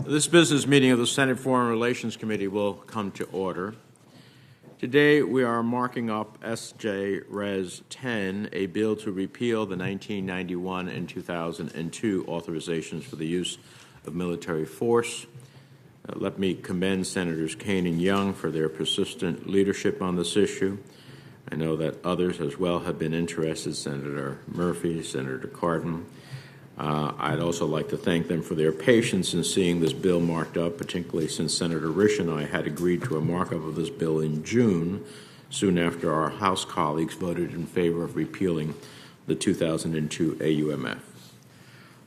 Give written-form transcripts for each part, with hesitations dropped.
This business meeting of the Senate Foreign Relations Committee will come to order. Today we are marking up S.J. Res. 10, a bill to repeal the 1991 and 2002 authorizations for the use of military force. Let me commend Senators Kaine and Young for their persistent leadership on this issue. I know that others as well have been interested, Senator Murphy, Senator Cardin. I'd also like to thank them for their patience in seeing this bill marked up, particularly since Senator Risch and I had agreed to a markup of this bill in June, soon after our House colleagues voted in favor of repealing the 2002 AUMF.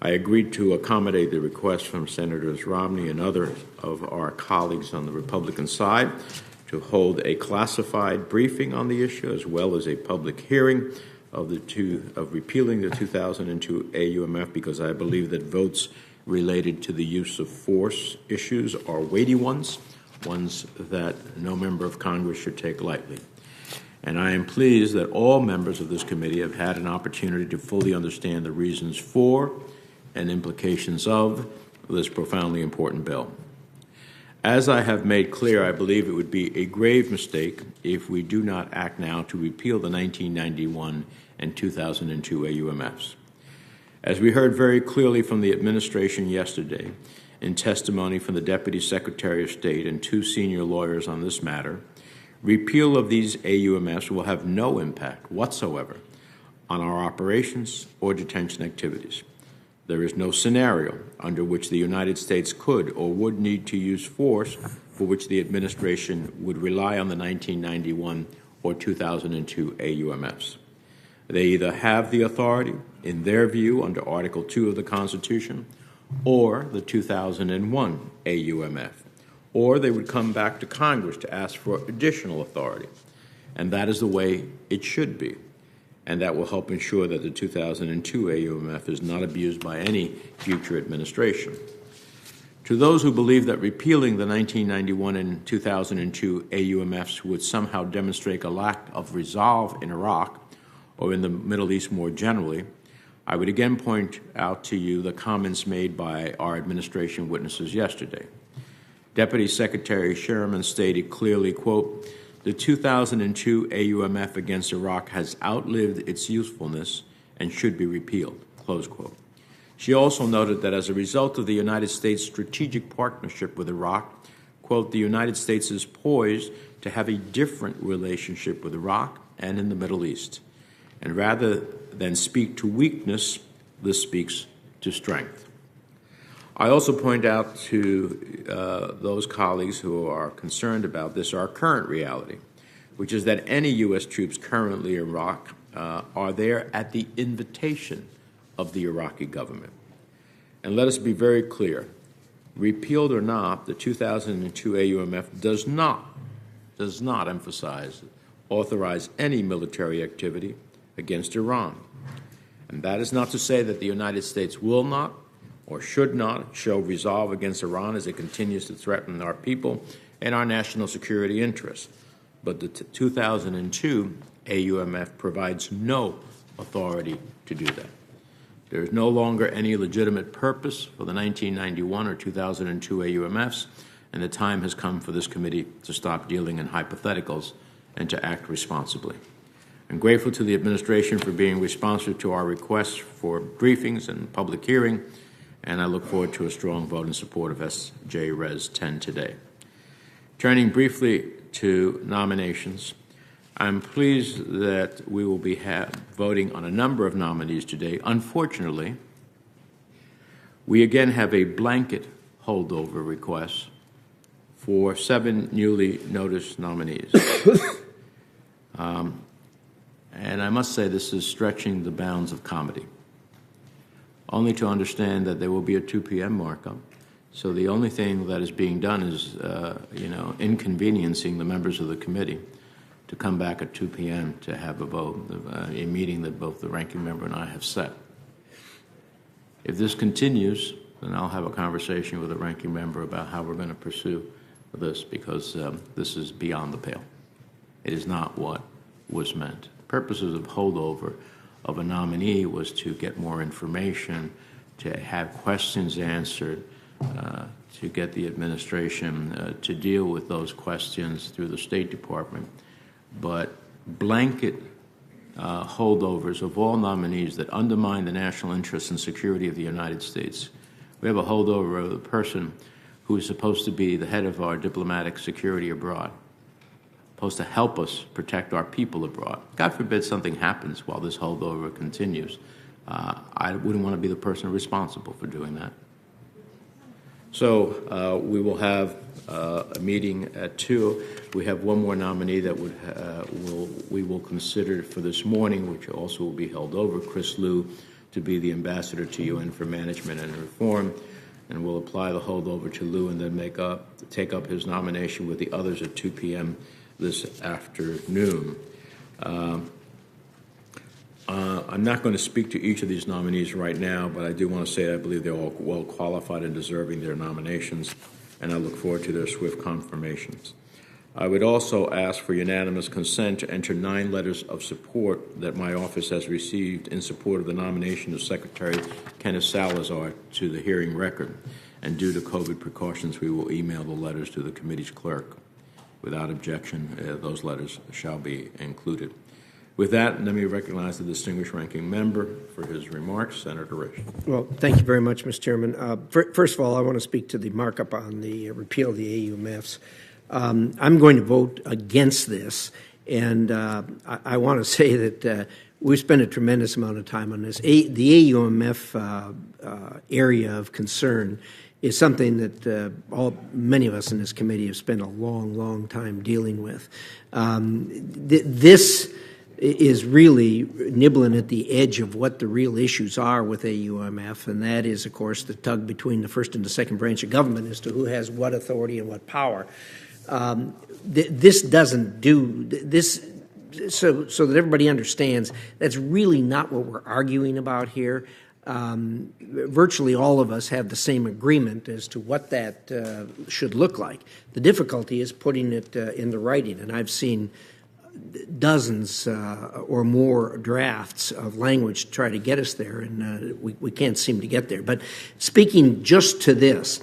I agreed to accommodate the request from Senators Romney and others of our colleagues on the Republican side to hold a classified briefing on the issue, as well as a public hearing of repealing the 2002 AUMF, because I believe that votes related to the use of force issues are weighty ones that no member of Congress should take lightly. And I am pleased that all members of this committee have had an opportunity to fully understand the reasons for and implications of this profoundly important bill. As I have made clear, I believe it would be a grave mistake if we do not act now to repeal the 1991 and 2002 AUMFs. As we heard very clearly from the administration yesterday in testimony from the Deputy Secretary of State and two senior lawyers on this matter, repeal of these AUMFs will have no impact whatsoever on our operations or detention activities. There is no scenario under which the United States could or would need to use force for which the administration would rely on the 1991 or 2002 AUMFs. They either have the authority, in their view, under Article 2 of the Constitution, or the 2001 AUMF, or they would come back to Congress to ask for additional authority. And that is the way it should be. And that will help ensure that the 2002 AUMF is not abused by any future administration. To those who believe that repealing the 1991 and 2002 AUMFs would somehow demonstrate a lack of resolve in Iraq or in the Middle East more generally, I would again point out to you the comments made by our administration witnesses yesterday. Deputy Secretary Sherman stated clearly, quote, "The 2002 AUMF against Iraq has outlived its usefulness and should be repealed," close quote. She also noted that as a result of the United States' strategic partnership with Iraq, quote, "the United States is poised to have a different relationship with Iraq and in the Middle East. And rather than speak to weakness, this speaks to strength." I also point out to those colleagues who are concerned about this our current reality, which is that any U.S. troops currently in Iraq are there at the invitation of the Iraqi government. And let us be very clear, repealed or not, the 2002 AUMF does not authorize any military activity against Iran. And that is not to say that the United States will not or should not show resolve against Iran as it continues to threaten our people and our national security interests. But the 2002 AUMF provides no authority to do that. There is no longer any legitimate purpose for the 1991 or 2002 AUMFs, and the time has come for this committee to stop dealing in hypotheticals and to act responsibly. I'm grateful to the administration for being responsive to our requests for briefings and public hearing, and I look forward to a strong vote in support of S.J. Res. 10 today. Turning briefly to nominations, I'm pleased that we will be voting on a number of nominees today. Unfortunately, we again have a blanket holdover request for 7 newly noticed nominees. And I must say this is stretching the bounds of comedy, only to understand that there will be a 2 p.m. markup. So the only thing that is being done is, inconveniencing the members of the committee to come back at 2 p.m. to have a vote, a meeting that both the ranking member and I have set. If this continues, then I'll have a conversation with the ranking member about how we're going to pursue this, because this is beyond the pale. It is not what was meant. Purposes of holdover of a nominee was to get more information, to have questions answered, to get the administration to deal with those questions through the State Department. But blanket holdovers of all nominees that undermine the national interest and security of the United States. We have a holdover of the person who is supposed to be the head of our diplomatic security abroad, supposed to help us protect our people abroad. God forbid something happens while this holdover continues. I wouldn't want to be the person responsible for doing that. So we will have a meeting at 2. We have one more nominee that we will consider for this morning, which also will be held over, Chris Liu, to be the ambassador to UN for management and reform, and we'll apply the holdover to Liu and then take up his nomination with the others at 2 p.m. this afternoon. I'm not going to speak to each of these nominees right now, but I do want to say I believe they're all well qualified and deserving their nominations, and I look forward to their swift confirmations. I would also ask for unanimous consent to enter 9 letters of support that my office has received in support of the nomination of Secretary Kenneth Salazar to the hearing record. And due to COVID precautions, we will email the letters to the committee's clerk. Without objection, those letters shall be included. With that, let me recognize the distinguished ranking member for his remarks, Senator Risch. Well, thank you very much, Mr. Chairman. First of all, I want to speak to the markup on the repeal of the AUMFs. I'm going to vote against this, and I want to say that we've spent a tremendous amount of time on this. The AUMF area of concern is something that many of us in this committee have spent a long, long time dealing with. This is really nibbling at the edge of what the real issues are with AUMF, and that is, of course, the tug between the first and the second branch of government as to who has what authority and what power. This doesn't do this, so that everybody understands, that's really not what we're arguing about here. Virtually all of us have the same agreement as to what that should look like. The difficulty is putting it into writing, and I've seen dozens or more drafts of language to try to get us there, and we can't seem to get there. But speaking just to this,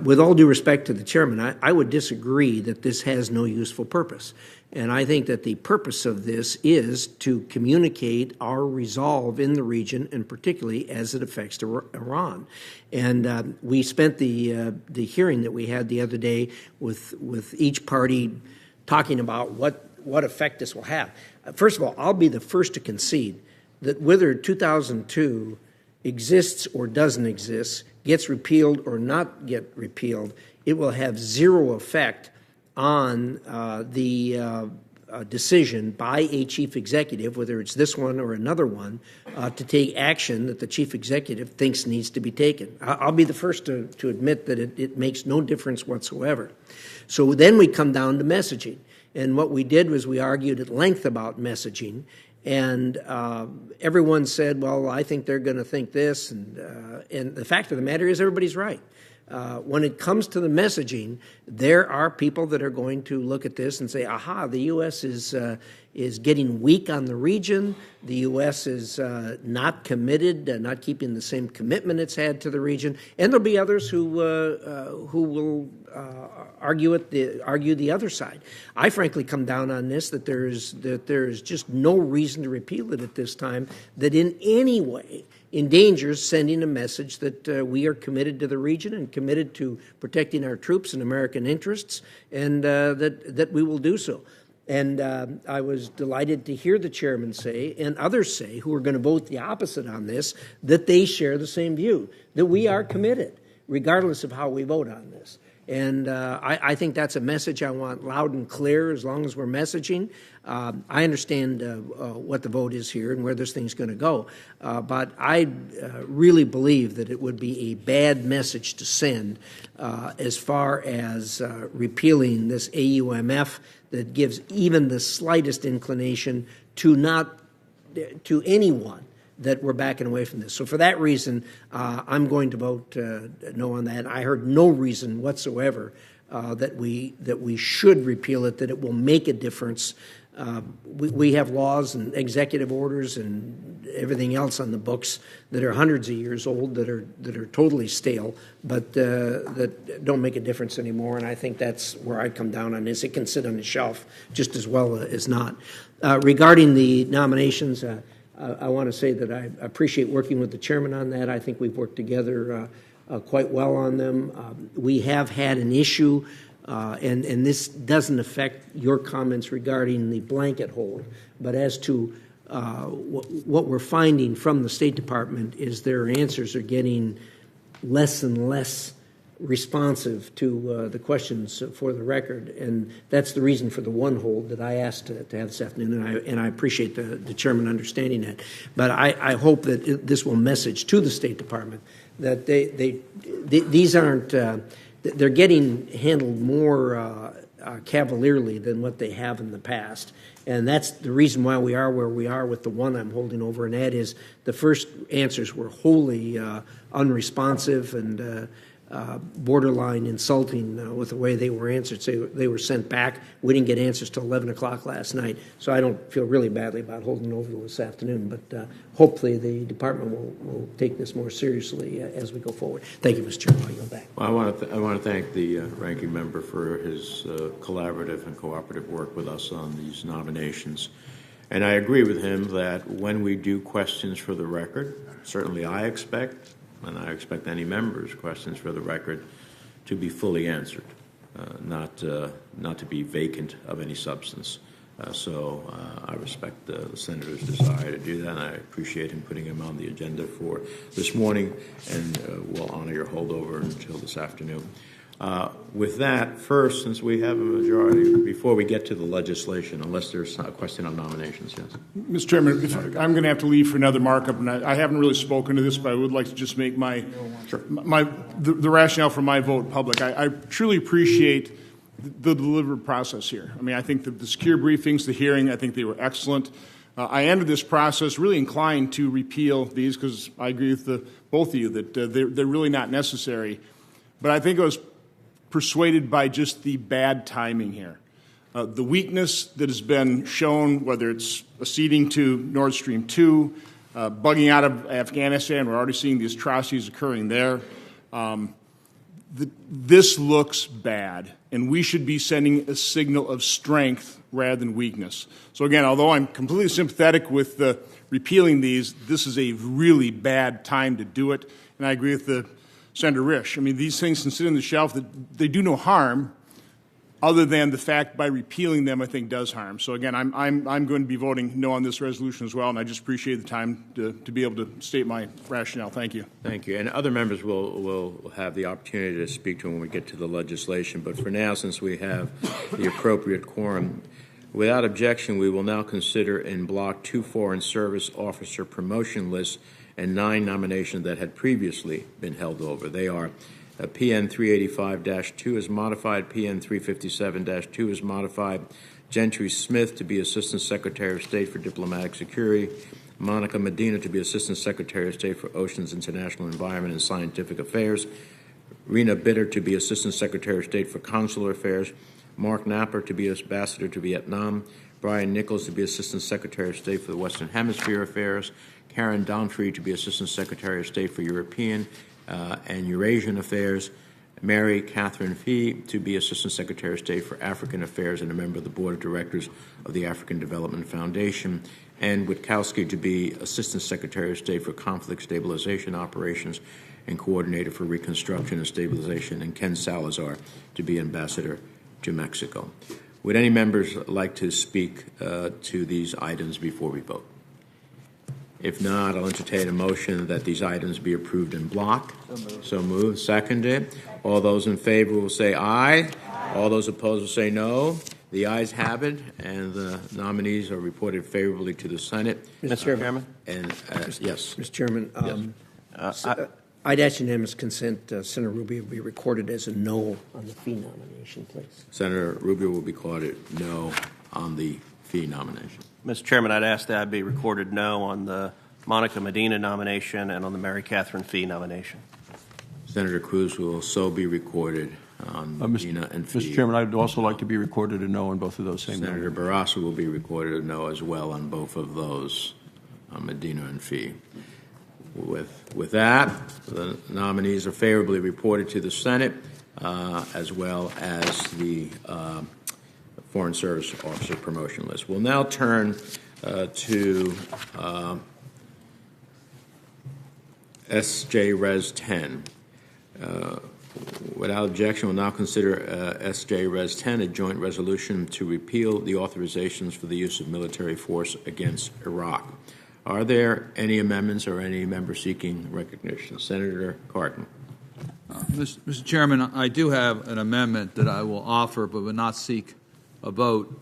with all due respect to the chairman, I would disagree that this has no useful purpose. And I think that the purpose of this is to communicate our resolve in the region, and particularly as it affects Iran. And we spent the hearing that we had the other day with each party talking about what effect this will have. First of all, I'll be the first to concede that whether 2002 exists or doesn't exist, gets repealed or not get repealed, it will have zero effect on the decision by a chief executive, whether it's this one or another one, to take action that the chief executive thinks needs to be taken. I'll be the first to admit that it makes no difference whatsoever. So then we come down to messaging. And what we did was we argued at length about messaging, and everyone said, well, I think they're going to think this, and the fact of the matter is everybody's right. When it comes to the messaging, there are people that are going to look at this and say, aha, the U.S. is getting weak on the region. The U.S. is not committed, not keeping the same commitment it's had to the region. And there'll be others who will argue the other side. I frankly come down on this that there's just no reason to repeal it at this time that in any way endangers sending a message that we are committed to the region and committed to protecting our troops and American interests, and that we will do so. And I was delighted to hear the chairman say, and others say, who are going to vote the opposite on this, that they share the same view, that we are committed, regardless of how we vote on this. And I think that's a message I want loud and clear as long as we're messaging. I understand what the vote is here and where this thing's going to go, but I really believe that it would be a bad message to send as far as repealing this AUMF that gives even the slightest inclination to anyone that we're backing away from this. So for that reason, I'm going to vote no on that. I heard no reason whatsoever that we should repeal it, that it will make a difference we have laws and executive orders and everything else on the books that are hundreds of years old, that are totally stale, but that don't make a difference anymore. And I think that's where I come down on this. It can sit on the shelf just as well as not. Regarding the nominations, I want to say that I appreciate working with the chairman on that. I think we've worked together quite well on them. We have had an issue. And this doesn't affect your comments regarding the blanket hold, but as to what we're finding from the State Department is their answers are getting less and less responsive to the questions for the record, and that's the reason for the one hold that I asked to have this afternoon, and I appreciate the chairman understanding that. But I hope that this will message to the State Department that these aren't. They're getting handled more cavalierly than what they have in the past. And that's the reason why we are where we are with the one I'm holding over, and that is the first answers were wholly unresponsive and borderline insulting with the way they were answered. So they were sent back. We didn't get answers till 11 o'clock last night. So I don't feel really badly about holding over this afternoon, but hopefully the department will take this more seriously as we go forward. Thank you, Mr. Chairman. I'll yield back. Well, I want to thank the ranking member for his collaborative and cooperative work with us on these nominations. And I agree with him that when we do questions for the record, certainly I expect, and I expect any member's questions for the record to be fully answered, not to be vacant of any substance. So I respect the senator's desire to do that, and I appreciate him putting him on the agenda for this morning, and we'll honor your holdover until this afternoon. With that, first, since we have a majority, before we get to the legislation, unless there's a question on nominations, yes. Mr. Chairman, I'm going to have to leave for another markup, and I haven't really spoken to this, but I would like to just make the rationale for my vote public. I truly appreciate the delivered process here. I mean, I think that the secure briefings, the hearing, I think they were excellent. I ended this process really inclined to repeal these because I agree with both of you that they're really not necessary. But I think I was persuaded by just the bad timing here. The weakness that has been shown, whether it's acceding to Nord Stream 2, bugging out of Afghanistan, we're already seeing these atrocities occurring there. This looks bad, and we should be sending a signal of strength rather than weakness. So again, although I'm completely sympathetic with repealing these, this is a really bad time to do it, and I agree with Senator Risch. I mean, these things can sit on the shelf. That they do no harm, other than the fact by repealing them, I think, does harm. So again, I'm going to be voting no on this resolution as well, and I just appreciate the time to be able to state my rationale. Thank you. Thank you. And other members will have the opportunity to speak to when we get to the legislation. But for now, since we have the appropriate quorum, without objection, we will now consider in block 2 foreign service officer promotion lists and 9 nominations that had previously been held over. They are PN 385-2 is modified, PN 357-2 is modified, Gentry Smith to be Assistant Secretary of State for Diplomatic Security, Monica Medina to be Assistant Secretary of State for Oceans, International Environment, and Scientific Affairs, Rena Bitter to be Assistant Secretary of State for Consular Affairs, Mark Napper to be Ambassador to Vietnam, Brian Nichols to be Assistant Secretary of State for the Western Hemisphere Affairs, Karen Donfrey to be Assistant Secretary of State for European and Eurasian Affairs, Mary Catherine Fee to be Assistant Secretary of State for African Affairs and a member of the Board of Directors of the African Development Foundation, and Witkowski to be Assistant Secretary of State for Conflict Stabilization Operations and Coordinator for Reconstruction and Stabilization, and Ken Salazar to be Ambassador to Mexico. Would any members like to speak to these items before we vote? If not, I'll entertain a motion that these items be approved in block. So moved. Seconded. All those in favor will say aye. All those opposed will say no. The ayes have it, and the nominees are reported favorably to the Senate. Mr. Chairman? And yes. Mr. Chairman, I'd ask unanimous consent Senator Rubio be recorded as a no on the fee nomination, please. Senator Rubio will be recorded no on the fee nomination. Mr. Chairman, I'd ask that I be recorded no on the Monica Medina nomination and on the Mary Catherine Fee nomination. Senator Cruz will so be recorded on Mr. Medina and Fee. Mr. Chairman, I'd also like to be recorded a no on both of those same Senator numbers. Barrasso will be recorded a no as well on both of those, on Medina and Fee. With that, the nominees are favorably reported to the Senate, as well as the Foreign Service Officer promotion list. We'll now turn to SJ Res 10. Without objection, we'll now consider SJ Res 10, a joint resolution to repeal the authorizations for the use of military force against Iraq. Are there any amendments or any member seeking recognition? Senator Cardin. Mr. Chairman, I do have an amendment that I will offer but would not seek a vote.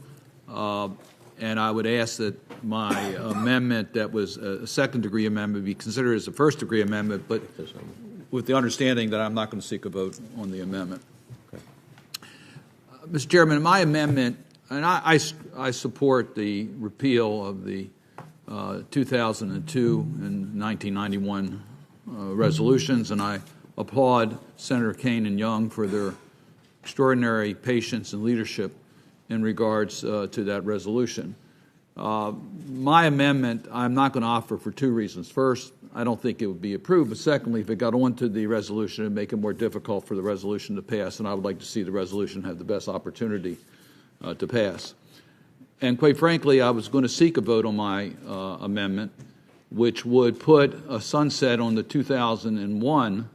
And I would ask that my amendment that was a second-degree amendment be considered as a first-degree amendment, but with the understanding that I'm not going to seek a vote on the amendment. Okay. Mr. Chairman, my amendment, and I support the repeal of the 2002 and 1991 resolutions, and I applaud Senator Kane and Young for their extraordinary patience and leadership in regards to that resolution. My amendment, I'm not going to offer for two reasons. First, I don't think it would be approved, but secondly, if it got onto the resolution, it would make it more difficult for the resolution to pass, and I would like to see the resolution have the best opportunity to pass. And quite frankly, I was going to seek a vote on my amendment, which would put a sunset on the 2001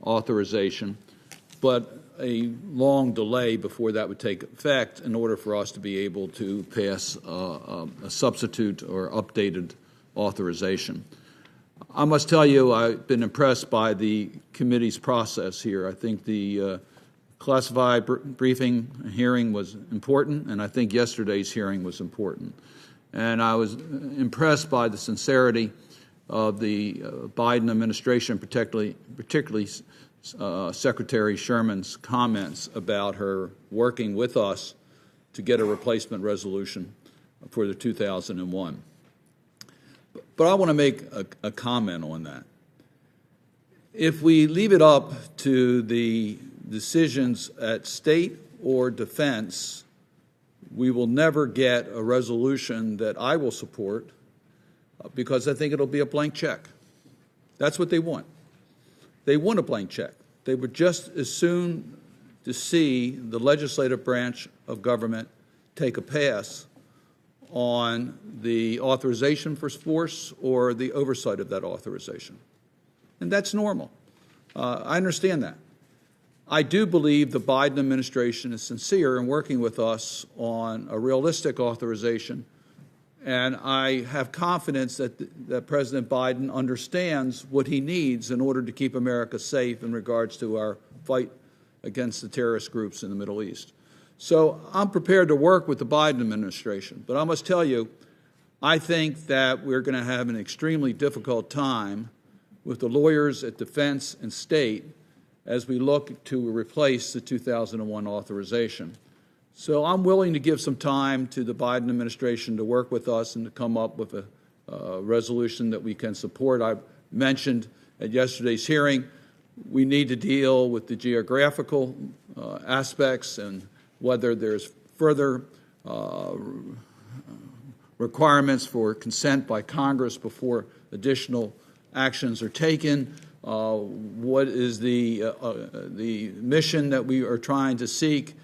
authorization, but a long delay before that would take effect in order for us to be able to pass a substitute or updated authorization. I must tell you, I've been impressed by the committee's process here. I think the classified briefing hearing was important, and I think yesterday's hearing was important. And I was impressed by the sincerity of the Biden administration, particularly Secretary Sherman's comments about her working with us to get a replacement resolution for the 2001. But I want to make a comment on that. If we leave it up to the decisions at state or defense, we will never get a resolution that I will support because I think it'll be a blank check. That's what they want. They want a blank check. They would just as soon to see the legislative branch of government take a pass on the authorization for force or the oversight of that authorization. And that's normal. I understand that. I do believe the Biden administration is sincere in working with us on a realistic authorization, and I have confidence that President Biden understands what he needs in order to keep America safe in regards to our fight against the terrorist groups in the Middle East. So I'm prepared to work with the Biden administration, but I must tell you, I think that we're going to have an extremely difficult time with the lawyers at defense and state as we look to replace the 2001 authorization. So I'm willing to give some time to the Biden administration to work with us and to come up with a resolution that we can support. I mentioned at yesterday's hearing we need to deal with the geographical aspects and whether there's further requirements for consent by Congress before additional actions are taken. What is the mission that we are trying to seek?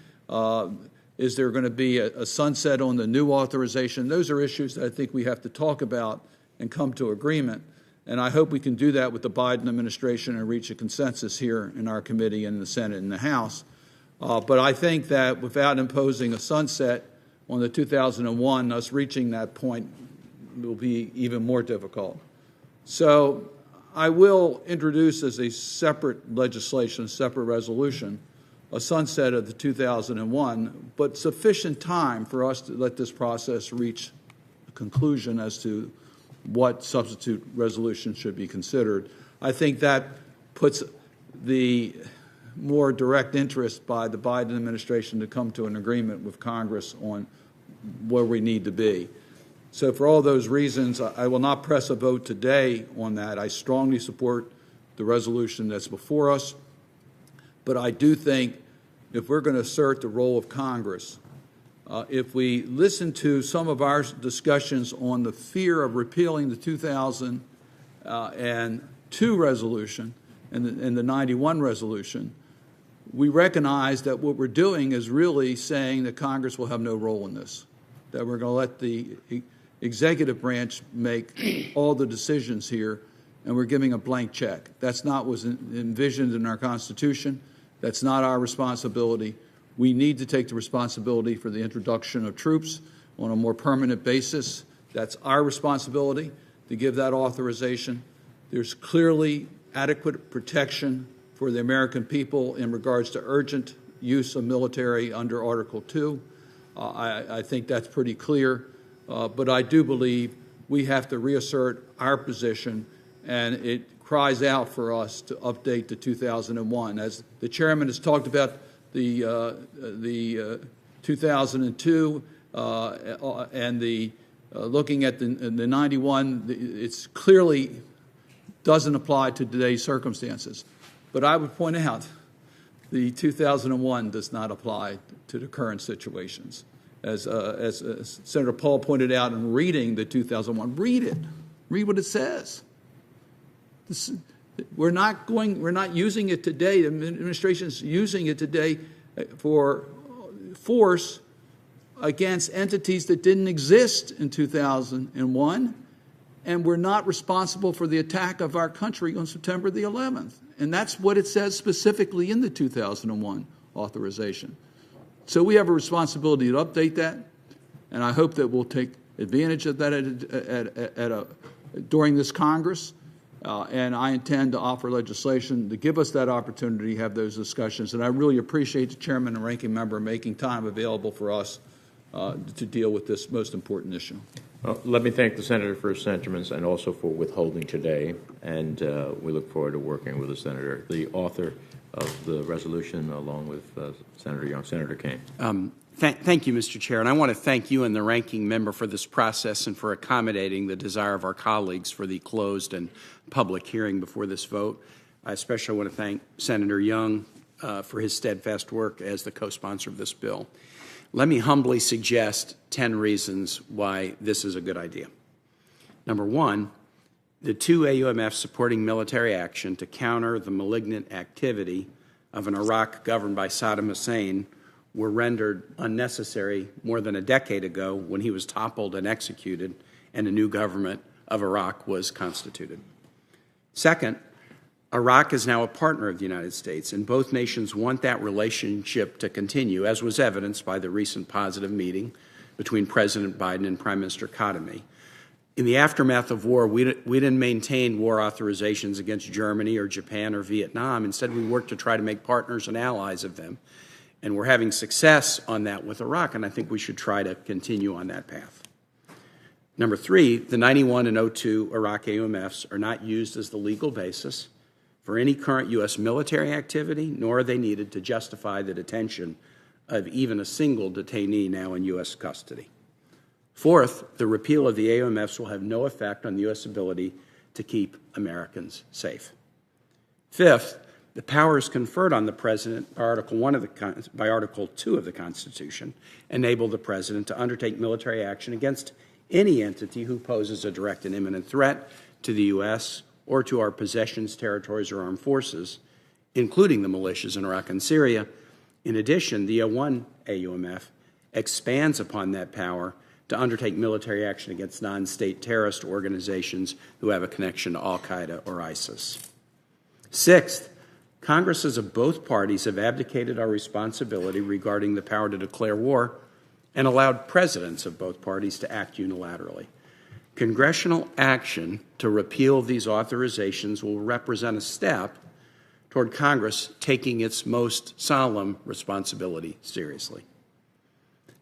Is there going to be a sunset on the new authorization? Those are issues that I think we have to talk about and come to agreement. And I hope we can do that with the Biden administration and reach a consensus here in our committee and in the Senate and the House. But I think that without imposing a sunset on the 2001, us reaching that point will be even more difficult. So I will introduce as a separate legislation, a separate resolution, a sunset of the 2001, but sufficient time for us to let this process reach a conclusion as to what substitute resolution should be considered. I think that puts the more direct interest by the Biden administration to come to an agreement with Congress on where we need to be. So for all those reasons, I will not press a vote today on that. I strongly support the resolution that's before us, but I do think if we're going to assert the role of Congress, if we listen to some of our discussions on the fear of repealing the 2002 resolution and the 91 resolution, we recognize that what we're doing is really saying that Congress will have no role in this, that we're going to let the executive branch make all the decisions here, and we're giving a blank check. That's not what was envisioned in our Constitution. That's not our responsibility. We need to take the responsibility for the introduction of troops on a more permanent basis. That's our responsibility to give that authorization. There's clearly adequate protection for the American people in regards to urgent use of military under Article 2. I think that's pretty clear. But I do believe we have to reassert our position, and it cries out for us to update the 2001. As the chairman has talked about the 2002 and the looking at the 91, it's clearly doesn't apply to today's circumstances. But I would point out the 2001 does not apply to the current situations. As Senator Paul pointed out in reading the 2001, read it. Read what it says. We're not using it today. The administration is using it today for force against entities that didn't exist in 2001, and we're not responsible for the attack of our country on September the 11th. And that's what it says specifically in the 2001 authorization. So we have a responsibility to update that, and I hope that we'll take advantage of that during this Congress. And I intend to offer legislation to give us that opportunity to have those discussions. And I really appreciate the chairman and ranking member making time available for us to deal with this most important issue. Well, let me thank the senator for his sentiments and also for withholding today. And we look forward to working with the senator, the author of the resolution, along with Senator Young. Senator Kane. Thank you, Mr. Chair. And I want to thank you and the ranking member for this process and for accommodating the desire of our colleagues for the closed and public hearing before this vote. I especially want to thank Senator Young for his steadfast work as the co-sponsor of this bill. Let me humbly suggest 10 reasons why this is a good idea. Number one, the two AUMFs supporting military action to counter the malignant activity of an Iraq governed by Saddam Hussein were rendered unnecessary more than a decade ago when he was toppled and executed and a new government of Iraq was constituted. Second, Iraq is now a partner of the United States, and both nations want that relationship to continue, as was evidenced by the recent positive meeting between President Biden and Prime Minister Khatami. In the aftermath of war, we didn't maintain war authorizations against Germany or Japan or Vietnam. Instead, we worked to try to make partners and allies of them. And we're having success on that with Iraq, and I think we should try to continue on that path. Number three, the 91 and 02 Iraq AUMFs are not used as the legal basis for any current U.S. military activity, nor are they needed to justify the detention of even a single detainee now in U.S. custody. Fourth, the repeal of the AUMFs will have no effect on the U.S. ability to keep Americans safe. Fifth, the powers conferred on the President by Article 2 of the Constitution enable the President to undertake military action against any entity who poses a direct and imminent threat to the U.S. or to our possessions, territories, or armed forces, including the militias in Iraq and Syria. In addition, the 01 AUMF expands upon that power to undertake military action against non-state terrorist organizations who have a connection to al-Qaeda or ISIS. Sixth, Congresses of both parties have abdicated our responsibility regarding the power to declare war and allowed presidents of both parties to act unilaterally. Congressional action to repeal these authorizations will represent a step toward Congress taking its most solemn responsibility seriously.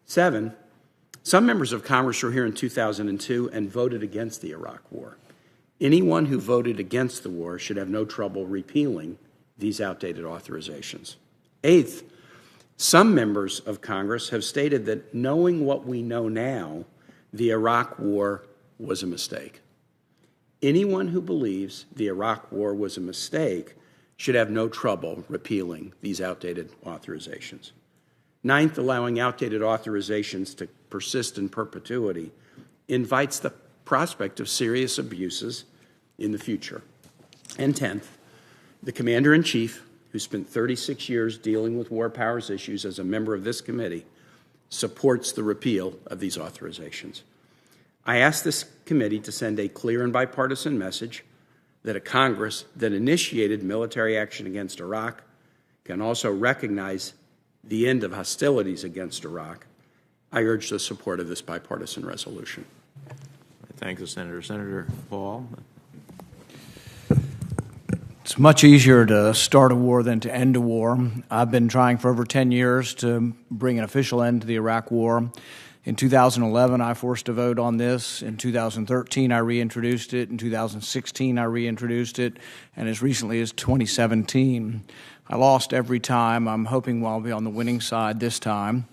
Seven, some members of Congress were here in 2002 and voted against the Iraq War. Anyone who voted against the war should have no trouble repealing these outdated authorizations. Eighth, some members of Congress have stated that knowing what we know now, the Iraq War was a mistake. Anyone who believes the Iraq War was a mistake should have no trouble repealing these outdated authorizations. Ninth, allowing outdated authorizations to persist in perpetuity invites the prospect of serious abuses in the future. And 10th, the Commander-in-Chief, who spent 36 years dealing with war powers issues as a member of this committee, supports the repeal of these authorizations. I ask this committee to send a clear and bipartisan message that a Congress that initiated military action against Iraq can also recognize the end of hostilities against Iraq. I urge the support of this bipartisan resolution. Thank you, Senator. Senator Paul? It's much easier to start a war than to end a war. I've been trying for over 10 years to bring an official end to the Iraq War. In 2011, I forced a vote on this. In 2013, I reintroduced it. In 2016, I reintroduced it. And as recently as 2017, I lost every time. I'm hoping I'll be on the winning side this time.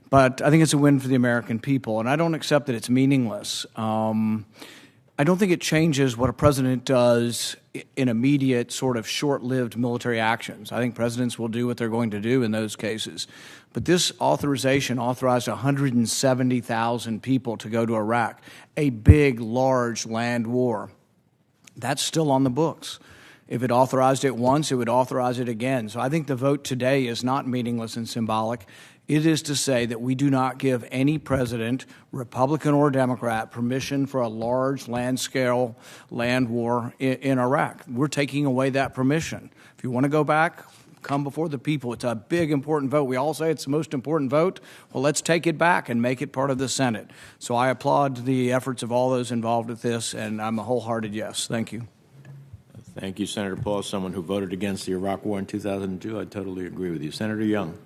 But I think it's a win for the American people, and I don't accept that it's meaningless. I don't think it changes what a president does in immediate, sort of short-lived military actions. I think presidents will do what they're going to do in those cases. But this authorization authorized 170,000 people to go to Iraq, a big, large land war. That's still on the books. If it authorized it once, it would authorize it again. So I think the vote today is not meaningless and symbolic. It is to say that we do not give any president, Republican or Democrat, permission for a large land-scale land war in Iraq. We're taking away that permission. If you want to go back, come before the people. It's a big, important vote. We all say it's the most important vote. Well, let's take it back and make it part of the Senate. So I applaud the efforts of all those involved with this, and I'm a wholehearted yes. Thank you. Thank you, Senator Paul. As someone who voted against the Iraq War in 2002, I totally agree with you. Senator Young.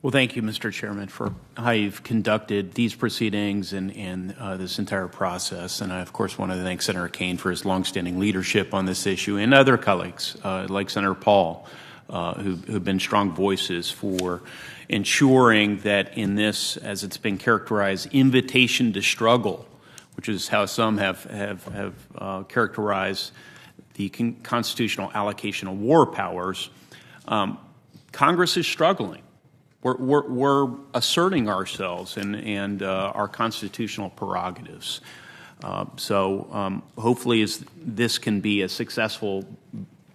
Well, thank you, Mr. Chairman, for how you've conducted these proceedings and this entire process. And I, of course, want to thank Senator Kaine for his longstanding leadership on this issue and other colleagues like Senator Paul, who've been strong voices for ensuring that in this, as it's been characterized, invitation to struggle, which is how some have characterized the constitutional allocation of war powers, Congress is struggling. We're asserting ourselves and our constitutional prerogatives. So hopefully this can be a successful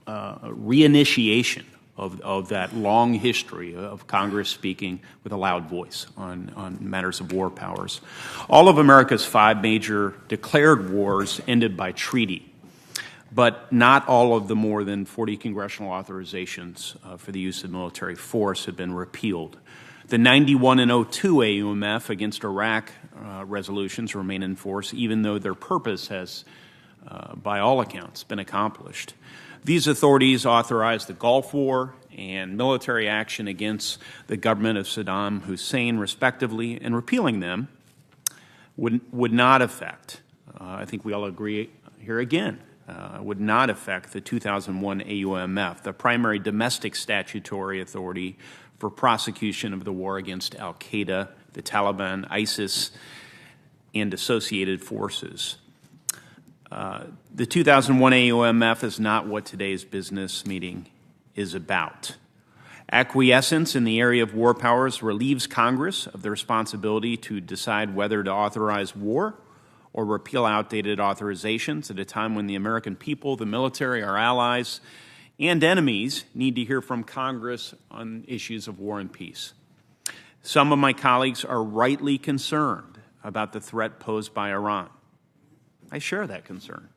reinitiation of that long history of Congress speaking with a loud voice on matters of war powers. All of America's 5 major declared wars ended by treaty, but not all of the more than 40 congressional authorizations for the use of military force have been repealed. The 91 and 02 AUMF against Iraq resolutions remain in force, even though their purpose has, by all accounts, been accomplished. These authorities authorized the Gulf War and military action against the government of Saddam Hussein, respectively, and repealing them would not affect, I think we all agree here again, would not affect the 2001 AUMF, the primary domestic statutory authority for prosecution of the war against al-Qaeda, the Taliban, ISIS, and associated forces. The 2001 AUMF is not what today's business meeting is about. Acquiescence in the area of war powers relieves Congress of the responsibility to decide whether to authorize war or repeal outdated authorizations at a time when the American people, the military, our allies, and enemies need to hear from Congress on issues of war and peace. Some of my colleagues are rightly concerned about the threat posed by Iran. I share that concern.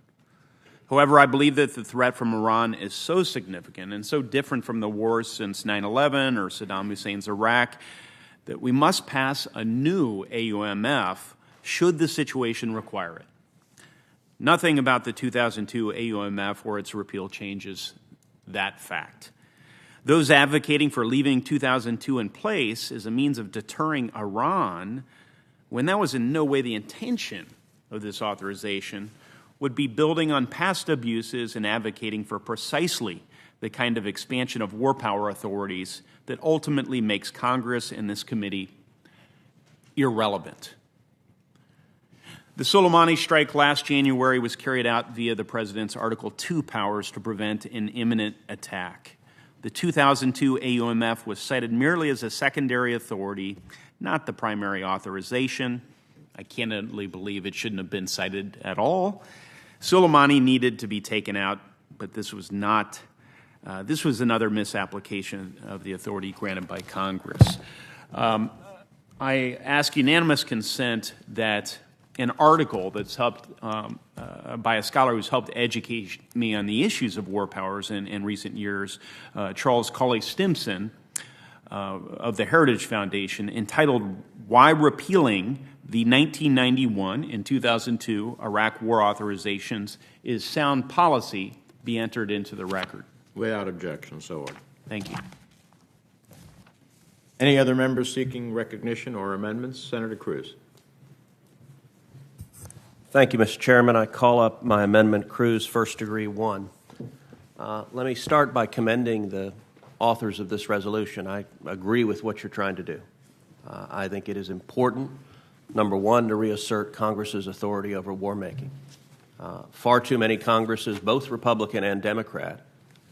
However, I believe that the threat from Iran is so significant and so different from the wars since 9/11 or Saddam Hussein's Iraq that we must pass a new AUMF should the situation require it. Nothing about the 2002 AUMF or its repeal changes that fact. Those advocating for leaving 2002 in place as a means of deterring Iran, when that was in no way the intention of this authorization, would be building on past abuses and advocating for precisely the kind of expansion of war power authorities that ultimately makes Congress and this committee irrelevant. The Soleimani strike last January was carried out via the President's Article 2 powers to prevent an imminent attack. The 2002 AUMF was cited merely as a secondary authority, not the primary authorization. I candidly believe it shouldn't have been cited at all. Soleimani needed to be taken out, but this was not. This was another misapplication of the authority granted by Congress. I ask unanimous consent that an article that's helped by a scholar who's helped educate me on the issues of war powers in recent years, Charles Colley Stimson of the Heritage Foundation, entitled "Why Repealing the 1991 and 2002 Iraq War Authorizations is Sound Policy," be entered into the record. Without objection, so ordered. Thank you. Any other members seeking recognition or amendments? Senator Cruz. Thank you, Mr. Chairman. I call up my amendment, Cruz, first degree 1. Let me start by commending the authors of this resolution. I agree with what you're trying to do. I think it is important, number one, to reassert Congress's authority over war making. Far too many Congresses, both Republican and Democrat,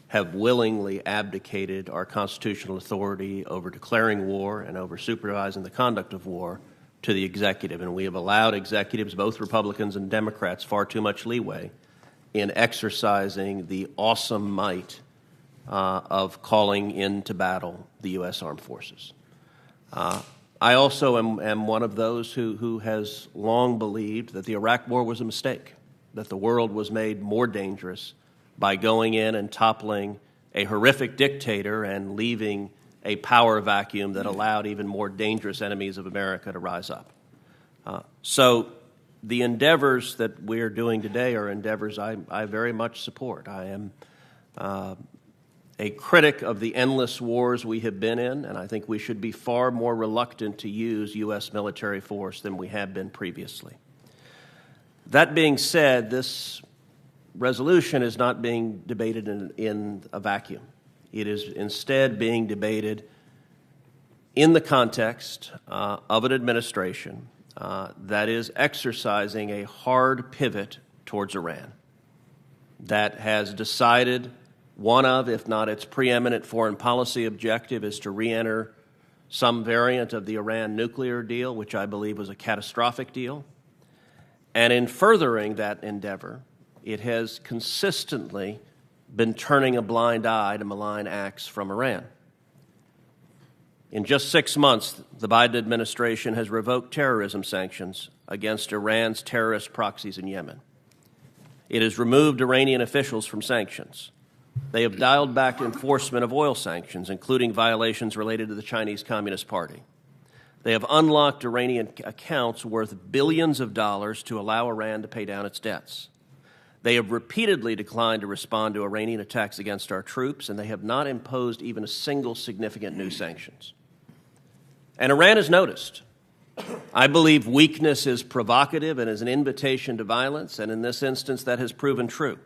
have willingly abdicated our constitutional authority over declaring war and over supervising the conduct of war to the executive, and we have allowed executives, both Republicans and Democrats, far too much leeway in exercising the awesome might of calling into battle the U.S. Armed Forces. I also am one of those who has long believed that the Iraq War was a mistake, that the world was made more dangerous by going in and toppling a horrific dictator and leaving a power vacuum that allowed even more dangerous enemies of America to rise up. So the endeavors that we're doing today are endeavors I very much support. I am a critic of the endless wars we have been in, and I think we should be far more reluctant to use U.S. military force than we have been previously. That being said, this resolution is not being debated in a vacuum. It is instead being debated in the context of an administration that is exercising a hard pivot towards Iran, that has decided one of, if not its preeminent foreign policy objective, is to re-enter some variant of the Iran nuclear deal, which I believe was a catastrophic deal. And in furthering that endeavor, it has consistently been turning a blind eye to malign acts from Iran. In just 6 months, the Biden administration has revoked terrorism sanctions against Iran's terrorist proxies in Yemen. It has removed Iranian officials from sanctions. They have dialed back enforcement of oil sanctions, including violations related to the Chinese Communist Party. They have unlocked Iranian accounts worth billions of dollars to allow Iran to pay down its debts. They have repeatedly declined to respond to Iranian attacks against our troops, and they have not imposed even a single significant new sanctions. And Iran has noticed. I believe weakness is provocative and is an invitation to violence, and in this instance, that has proven true.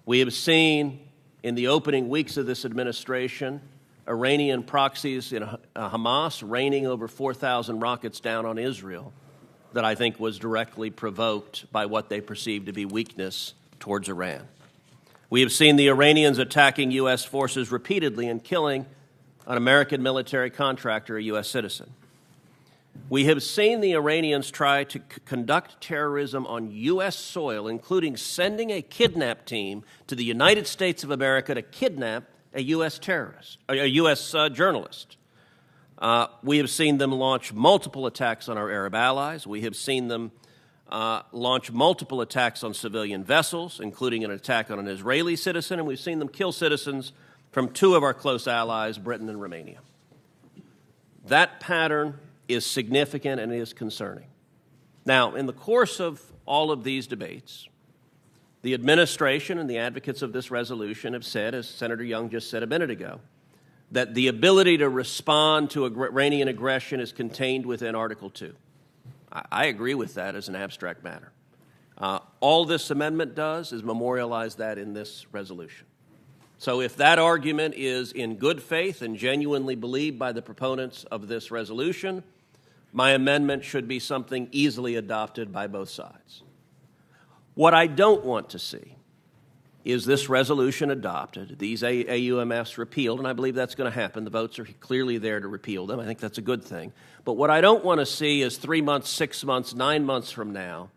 We have seen in the opening weeks of this administration Iranian proxies in Hamas raining over 4,000 rockets down on Israel that I think was directly provoked by what they perceived to be weakness towards Iran. We have seen the Iranians attacking U.S. forces repeatedly and killing an American military contractor, a U.S. citizen. We have seen the Iranians try to conduct terrorism on U.S. soil, including sending a kidnap team to the United States of America to kidnap a U.S. terrorist, a U.S. journalist. We have seen them launch multiple attacks on our Arab allies. We have seen them launch multiple attacks on civilian vessels, including an attack on an Israeli citizen, and we've seen them kill citizens from two of our close allies, Britain and Romania. That pattern is significant and is concerning. Now, in the course of all of these debates, the administration and the advocates of this resolution have said, as Senator Young just said a minute ago, that the ability to respond to Iranian aggression is contained within Article 2. I agree with that as an abstract matter. All this amendment does is memorialize that in this resolution. So if that argument is in good faith and genuinely believed by the proponents of this resolution, My amendment should be something easily adopted by both sides. What I don't want to see is this resolution adopted, these AUMFs repealed, and I believe that's going to happen. The votes are clearly there to repeal them. I think that's a good thing. But what I don't want to see is 3 months, 6 months, 9 months from now,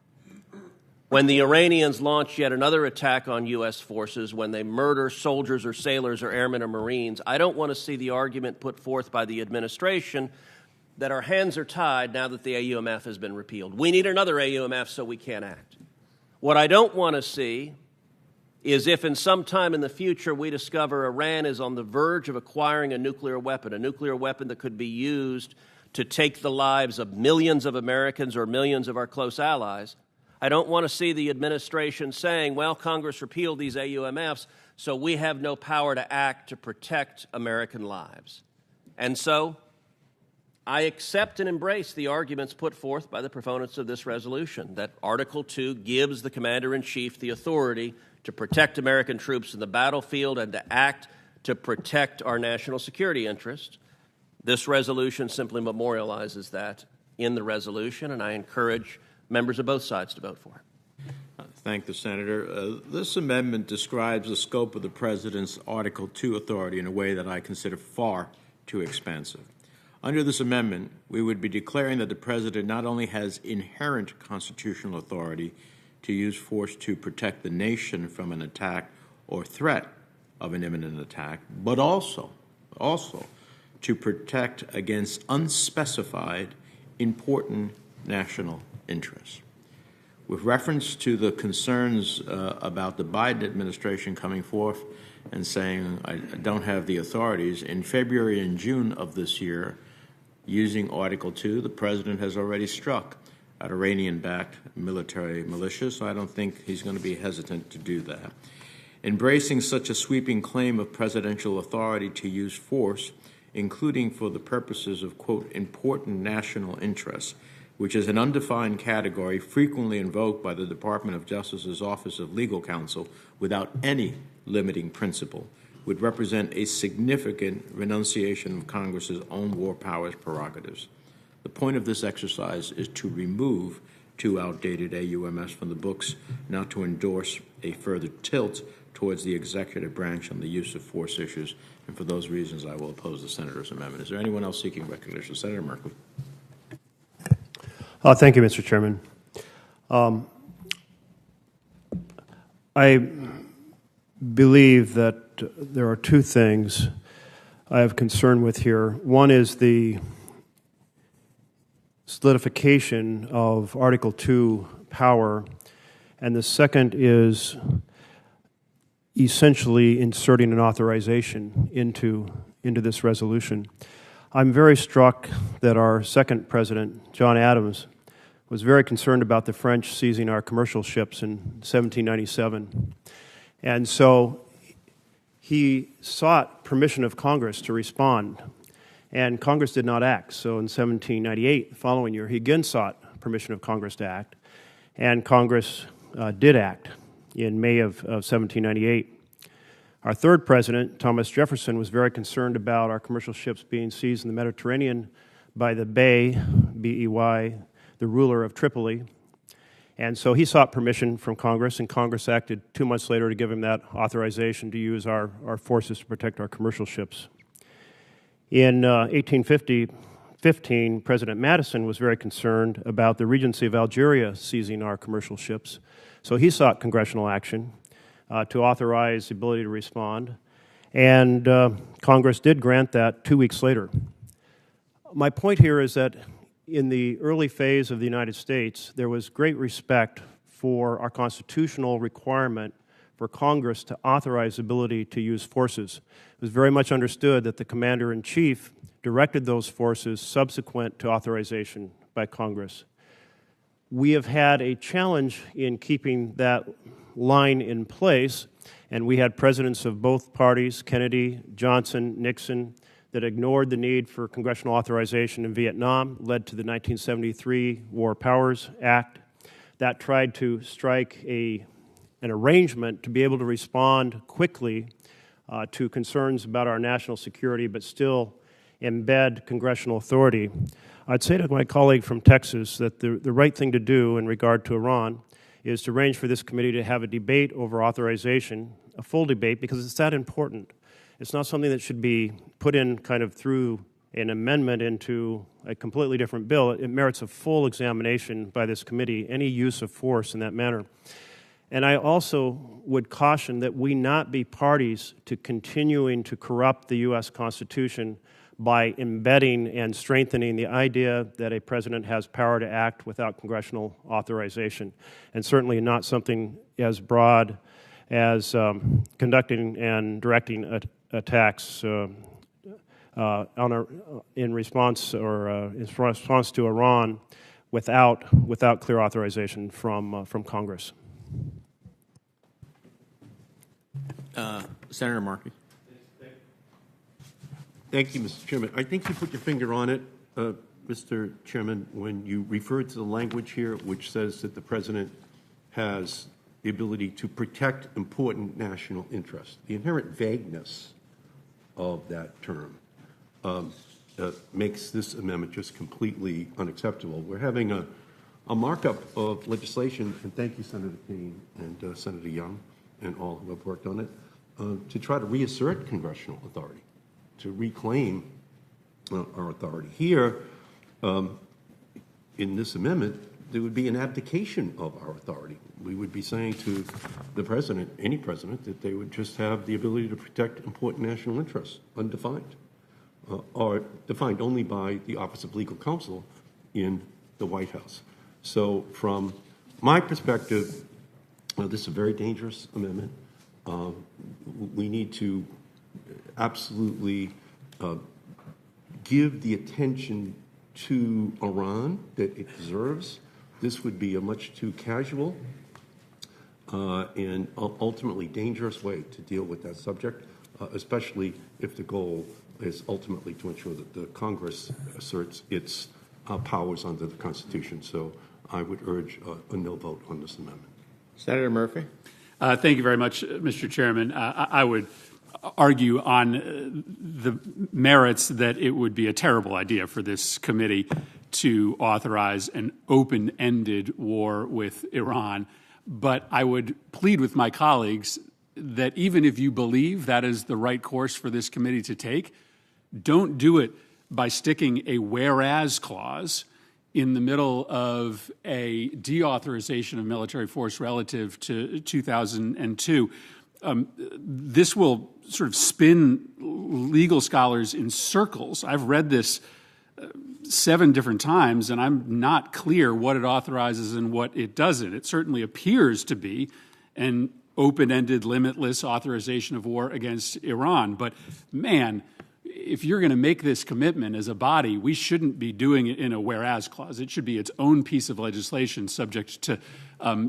when the Iranians launch yet another attack on U.S. forces, when they murder soldiers or sailors or airmen or Marines, I don't want to see the argument put forth by the administration that our hands are tied now that the AUMF has been repealed. We need another AUMF so we can't act. What I don't want to see is if in some time in the future we discover Iran is on the verge of acquiring a nuclear weapon that could be used to take the lives of millions of Americans or millions of our close allies, I don't want to see the administration saying, well, Congress repealed these AUMFs, so we have no power to act to protect American lives. And so I accept and embrace the arguments put forth by the proponents of this resolution that Article 2 gives the Commander-in-Chief the authority to protect American troops in the battlefield and to act to protect our national security interest. This resolution simply memorializes that in the resolution, and I encourage members of both sides to vote for it. Thank the Senator. This amendment describes the scope of the President's Article 2 authority in a way that I consider far too expansive. Under this amendment, we would be declaring that the President not only has inherent constitutional authority to use force to protect the nation from an attack or threat of an imminent attack, but also to protect against unspecified important national interests. With reference to the concerns about the Biden administration coming forth and saying, I don't have the authorities, in February and June of this year, using Article 2, the President has already struck at Iranian-backed military militias, so I don't think he's going to be hesitant to do that. Embracing such a sweeping claim of presidential authority to use force, including for the purposes of, quote, important national interests, which is an undefined category frequently invoked by the Department of Justice's Office of Legal Counsel without any limiting principle, would represent a significant renunciation of Congress's own war powers prerogatives. The point of this exercise is to remove two outdated AUMFs from the books, not to endorse a further tilt towards the executive branch on the use of force issues. And for those reasons, I will oppose the Senator's amendment. Is there anyone else seeking recognition? Senator Merkley. Thank you, Mr. Chairman. I believe that there are two things I have concern with here. One is the solidification of Article 2 power, and the second is essentially inserting an authorization into this resolution. I'm very struck that our second president, John Adams, was very concerned about the French seizing our commercial ships in 1797. And so he sought permission of Congress to respond, and Congress did not act. So in 1798, the following year, he again sought permission of Congress to act, and Congress did act in May of 1798. Our third president, Thomas Jefferson, was very concerned about our commercial ships being seized in the Mediterranean by the Bey, B-E-Y, the ruler of Tripoli. And so he sought permission from Congress, and Congress acted 2 months later to give him that authorization to use our forces to protect our commercial ships. In 1815, President Madison was very concerned about the Regency of Algeria seizing our commercial ships. So he sought congressional action to authorize the ability to respond, and Congress did grant that 2 weeks later. My point here is that in the early phase of the United States, there was great respect for our constitutional requirement for Congress to authorize the ability to use forces. It was very much understood that the Commander-in-Chief directed those forces subsequent to authorization by Congress. We have had a challenge in keeping that line in place, and we had presidents of both parties, Kennedy, Johnson, Nixon, that ignored the need for congressional authorization in Vietnam, led to the 1973 War Powers Act. That tried to strike an arrangement to be able to respond quickly to concerns about our national security, but still embed congressional authority. I'd say to my colleague from Texas that the right thing to do in regard to Iran is to arrange for this committee to have a debate over authorization, a full debate, because it's that important. It's not something that should be put in kind of through an amendment into a completely different bill. It merits a full examination by this committee, any use of force in that manner. And I also would caution that we not be parties to continuing to corrupt the U.S. Constitution by embedding and strengthening the idea that a president has power to act without congressional authorization, and certainly not something as broad as conducting and directing attacks in response to Iran without clear authorization from Congress. Senator Markey. Thank you, Mr. Chairman. I think you put your finger on it, Mr. Chairman, when you referred to the language here, which says that the president has the ability to protect important national interests. The inherent vagueness of that term makes this amendment just completely unacceptable. We're having a markup of legislation, and thank you, Senator Payne and Senator Young and all who have worked on it, to try to reassert congressional authority, to reclaim our authority. Here, in this amendment, there would be an abdication of our authority. We would be saying to the president, any president, that they would just have the ability to protect important national interests, undefined, or defined only by the Office of Legal Counsel in the White House. So from my perspective, this is a very dangerous amendment. We need to absolutely give the attention to Iran that it deserves. This would be a much too casual and ultimately dangerous way to deal with that subject, especially if the goal is ultimately to ensure that the Congress asserts its powers under the Constitution. So I would urge a no vote on this amendment. Senator Murphy. Thank you very much, Mr. Chairman. I would argue on the merits that it would be a terrible idea for this committee to authorize an open-ended war with Iran. But I would plead with my colleagues that even if you believe that is the right course for this committee to take, don't do it by sticking a whereas clause in the middle of a deauthorization of military force relative to 2002. This will sort of spin legal scholars in circles. I've read this 7 different times, and I'm not clear what it authorizes and what it doesn't. It certainly appears to be an open-ended, limitless authorization of war against Iran. But, man, if you're going to make this commitment as a body, we shouldn't be doing it in a whereas clause. It should be its own piece of legislation subject to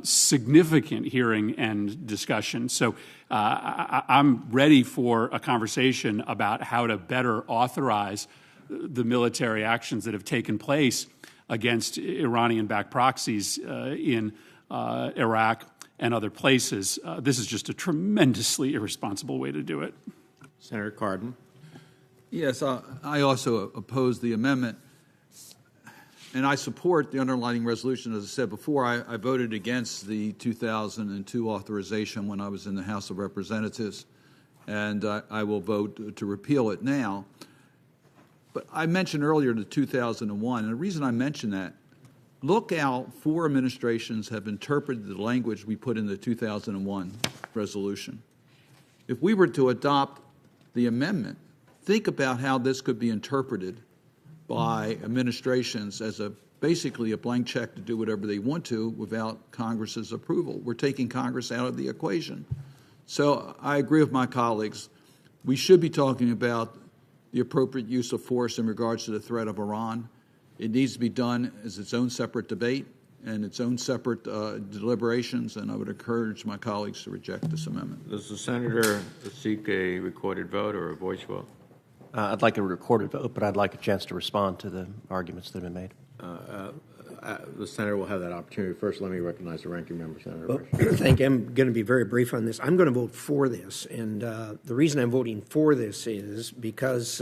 significant hearing and discussion. So I'm ready for a conversation about how to better authorize the military actions that have taken place against Iranian-backed proxies in Iraq and other places. This is just a tremendously irresponsible way to do it. Senator Cardin. Yes, I also oppose the amendment, and I support the underlying resolution. As I said before, I voted against the 2002 authorization when I was in the House of Representatives, and I will vote to repeal it now. But I mentioned earlier the 2001, and the reason I mention that, look how 4 administrations have interpreted the language we put in the 2001 resolution. If we were to adopt the amendment, think about how this could be interpreted by administrations as basically a blank check to do whatever they want to without Congress's approval. We're taking Congress out of the equation. So I agree with my colleagues. We should be talking about the appropriate use of force in regards to the threat of Iran. It needs to be done as its own separate debate and its own separate deliberations, and I would encourage my colleagues to reject this amendment. Does the senator seek a recorded vote or a voice vote? I'd like a recorded vote, but I'd like a chance to respond to the arguments that have been made. The senator will have that opportunity. First, let me recognize the ranking member, Senator. Well, thank you. I'm going to be very brief on this. I'm going to vote for this, and the reason I'm voting for this is because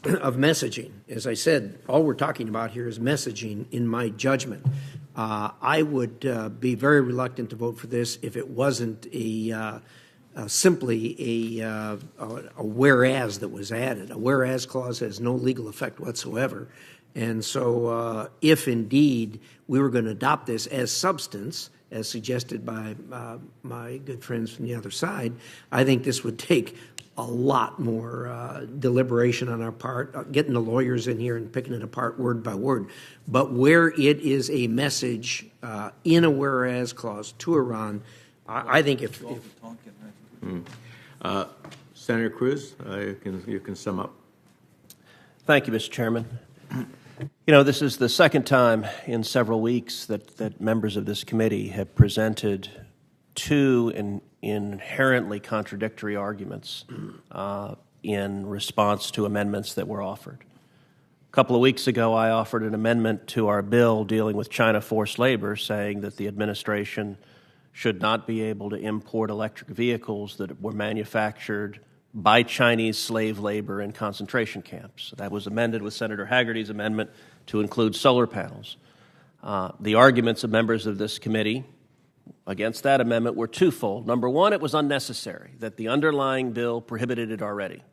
of messaging. As I said, all we're talking about here is messaging, in my judgment. I would be very reluctant to vote for this if it wasn't simply a whereas that was added. A whereas clause has no legal effect whatsoever. And so if indeed we were going to adopt this as substance, as suggested by my good friends from the other side, I think this would take a lot more deliberation on our part, getting the lawyers in here and picking it apart word by word. But where it is a message in a whereas clause to Iran, I think if Senator Cruz, you can sum up. Thank you, Mr. Chairman. You know, this is the second time in several weeks that members of this committee have presented two inherently contradictory arguments in response to amendments that were offered. A couple of weeks ago, I offered an amendment to our bill dealing with China forced labor, saying that the administration should not be able to import electric vehicles that were manufactured by Chinese slave labor in concentration camps. That was amended with Senator Hagerty's amendment to include solar panels. The arguments of members of this committee against that amendment were twofold. Number one, it was unnecessary, that the underlying bill prohibited it already.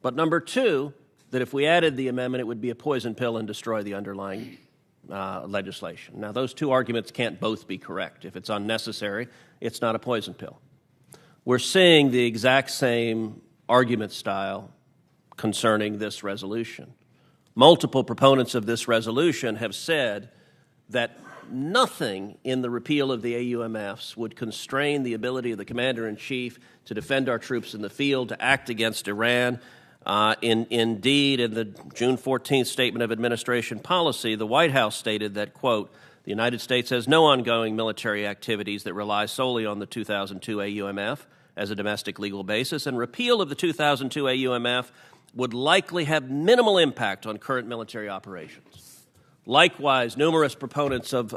But number two, that if we added the amendment, it would be a poison pill and destroy the underlying legislation. Now, those two arguments can't both be correct. If it's unnecessary, it's not a poison pill. We're seeing the exact same argument style concerning this resolution. Multiple proponents of this resolution have said that nothing in the repeal of the AUMFs would constrain the ability of the Commander-in-Chief to defend our troops in the field, to act against Iran. Indeed, in the June 14th Statement of Administration Policy, the White House stated that, quote, the United States has no ongoing military activities that rely solely on the 2002 AUMF as a domestic legal basis, and repeal of the 2002 AUMF would likely have minimal impact on current military operations. Likewise, numerous proponents of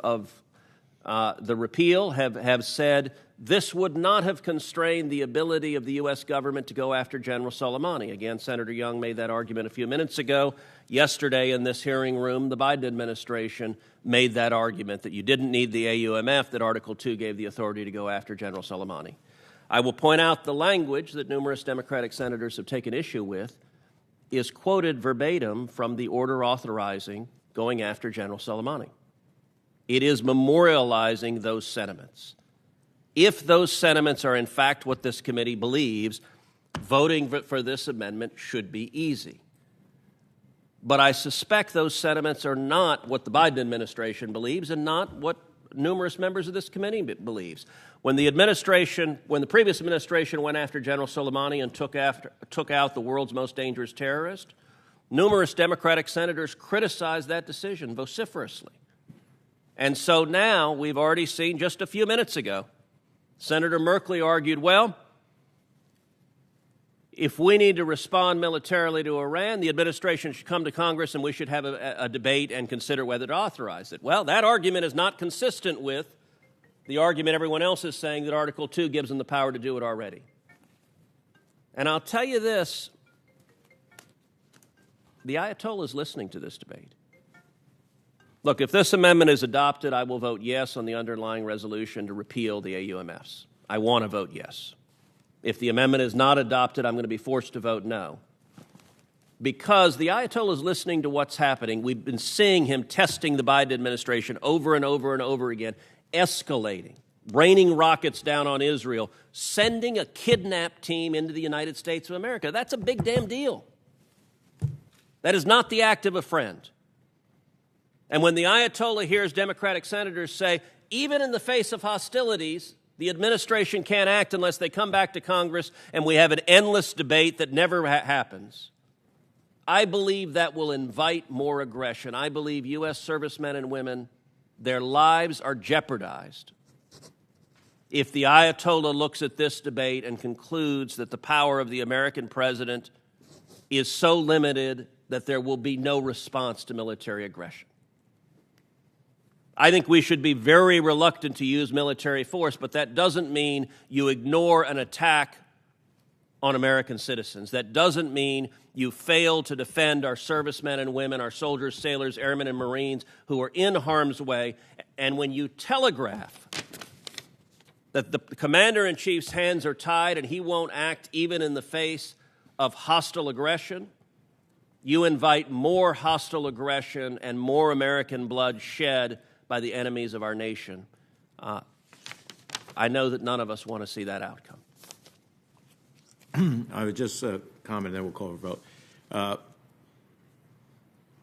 the repeal have said this would not have constrained the ability of the U.S. government to go after General Soleimani. Again, Senator Young made that argument a few minutes ago. Yesterday in this hearing room, the Biden administration made that argument that you didn't need the AUMF, that Article 2 gave the authority to go after General Soleimani. I will point out the language that numerous Democratic senators have taken issue with is quoted verbatim from the order authorizing going after General Soleimani. It is memorializing those sentiments. If those sentiments are in fact what this committee believes, voting for this amendment should be easy. But I suspect those sentiments are not what the Biden administration believes and not what numerous members of this committee believes. When the previous administration went after General Soleimani and took out the world's most dangerous terrorist, numerous Democratic senators criticized that decision vociferously. And so now we've already seen, just a few minutes ago, Senator Merkley argued, well, if we need to respond militarily to Iran, the administration should come to Congress and we should have a debate and consider whether to authorize it. Well, that argument is not consistent with the argument everyone else is saying that Article 2 gives them the power to do it already. And I'll tell you this, the Ayatollah is listening to this debate. Look, if this amendment is adopted, I will vote yes on the underlying resolution to repeal the AUMFs. I want to vote yes. If the amendment is not adopted, I'm going to be forced to vote no. Because the Ayatollah is listening to what's happening. We've been seeing him testing the Biden administration over and over and over again, escalating, raining rockets down on Israel, sending a kidnap team into the United States of America. That's a big damn deal. That is not the act of a friend. And when the Ayatollah hears Democratic senators say, even in the face of hostilities, the administration can't act unless they come back to Congress and we have an endless debate that never happens, I believe that will invite more aggression. I believe U.S. servicemen and women, their lives are jeopardized if the Ayatollah looks at this debate and concludes that the power of the American president is so limited that there will be no response to military aggression. I think we should be very reluctant to use military force, but that doesn't mean you ignore an attack on American citizens. That doesn't mean you fail to defend our servicemen and women, our soldiers, sailors, airmen, and Marines who are in harm's way. And when you telegraph that the commander-in-chief's hands are tied and he won't act even in the face of hostile aggression, you invite more hostile aggression and more American blood shed by the enemies of our nation. I know that none of us want to see that outcome. I would just comment, then we'll call for a vote.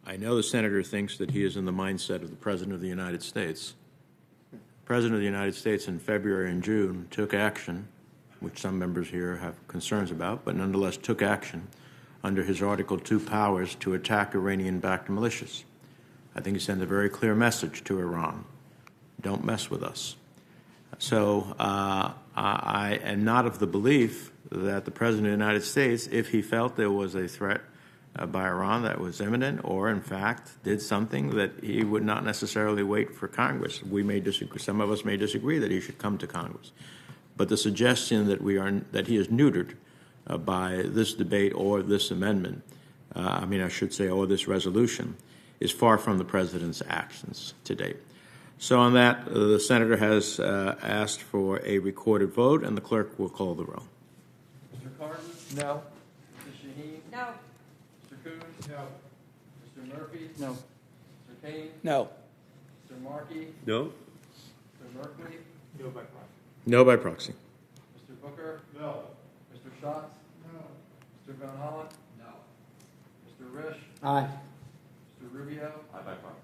I know the senator thinks that he is in the mindset of the President of the United States. The President of the United States in February and June took action, which some members here have concerns about, but nonetheless took action under his Article 2 powers to attack Iranian-backed militias. I think he sent a very clear message to Iran. Don't mess with us. So I am not of the belief that the President of the United States, if he felt there was a threat by Iran that was imminent or, in fact, did something, that he would not necessarily wait for Congress. We may disagree. Some of us may disagree that he should come to Congress. But the suggestion that he is neutered by this debate or this amendment, I should say, or this resolution, is far from the President's actions to date. So on that, the Senator has asked for a recorded vote, and the clerk will call the roll. Mr. Carton? No. Mrs. Shaheen? No. Mr. Coons? No. Mr. Murphy? No. Mr. Kane? No. Mr. Markey? No? Mr. Merkley? No by proxy. No by proxy. Mr. Booker? No. Mr. Schatz? No. Mr. Van Hollen? No. Mr. Risch? Aye. Mr. Rubio? Aye by proxy.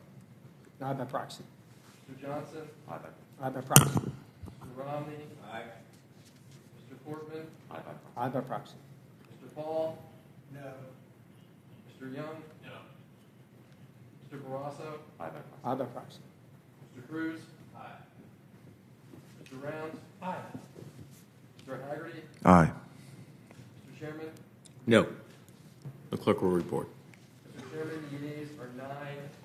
Aye by proxy. Mr. Johnson? Aye by proxy. Mr. Romney? Aye. Mr. Portman? Aye by proxy. Aye by proxy. Mr. Paul? No. Mr. Young? No. Mr. Barrasso? Aye by proxy. Aye by proxy. Mr. Cruz? Aye. Mr. Rounds? Aye. Mr. Haggerty? Aye. Mr. Chairman? No. The clerk will report. Mr. Chairman, the yeas are 9,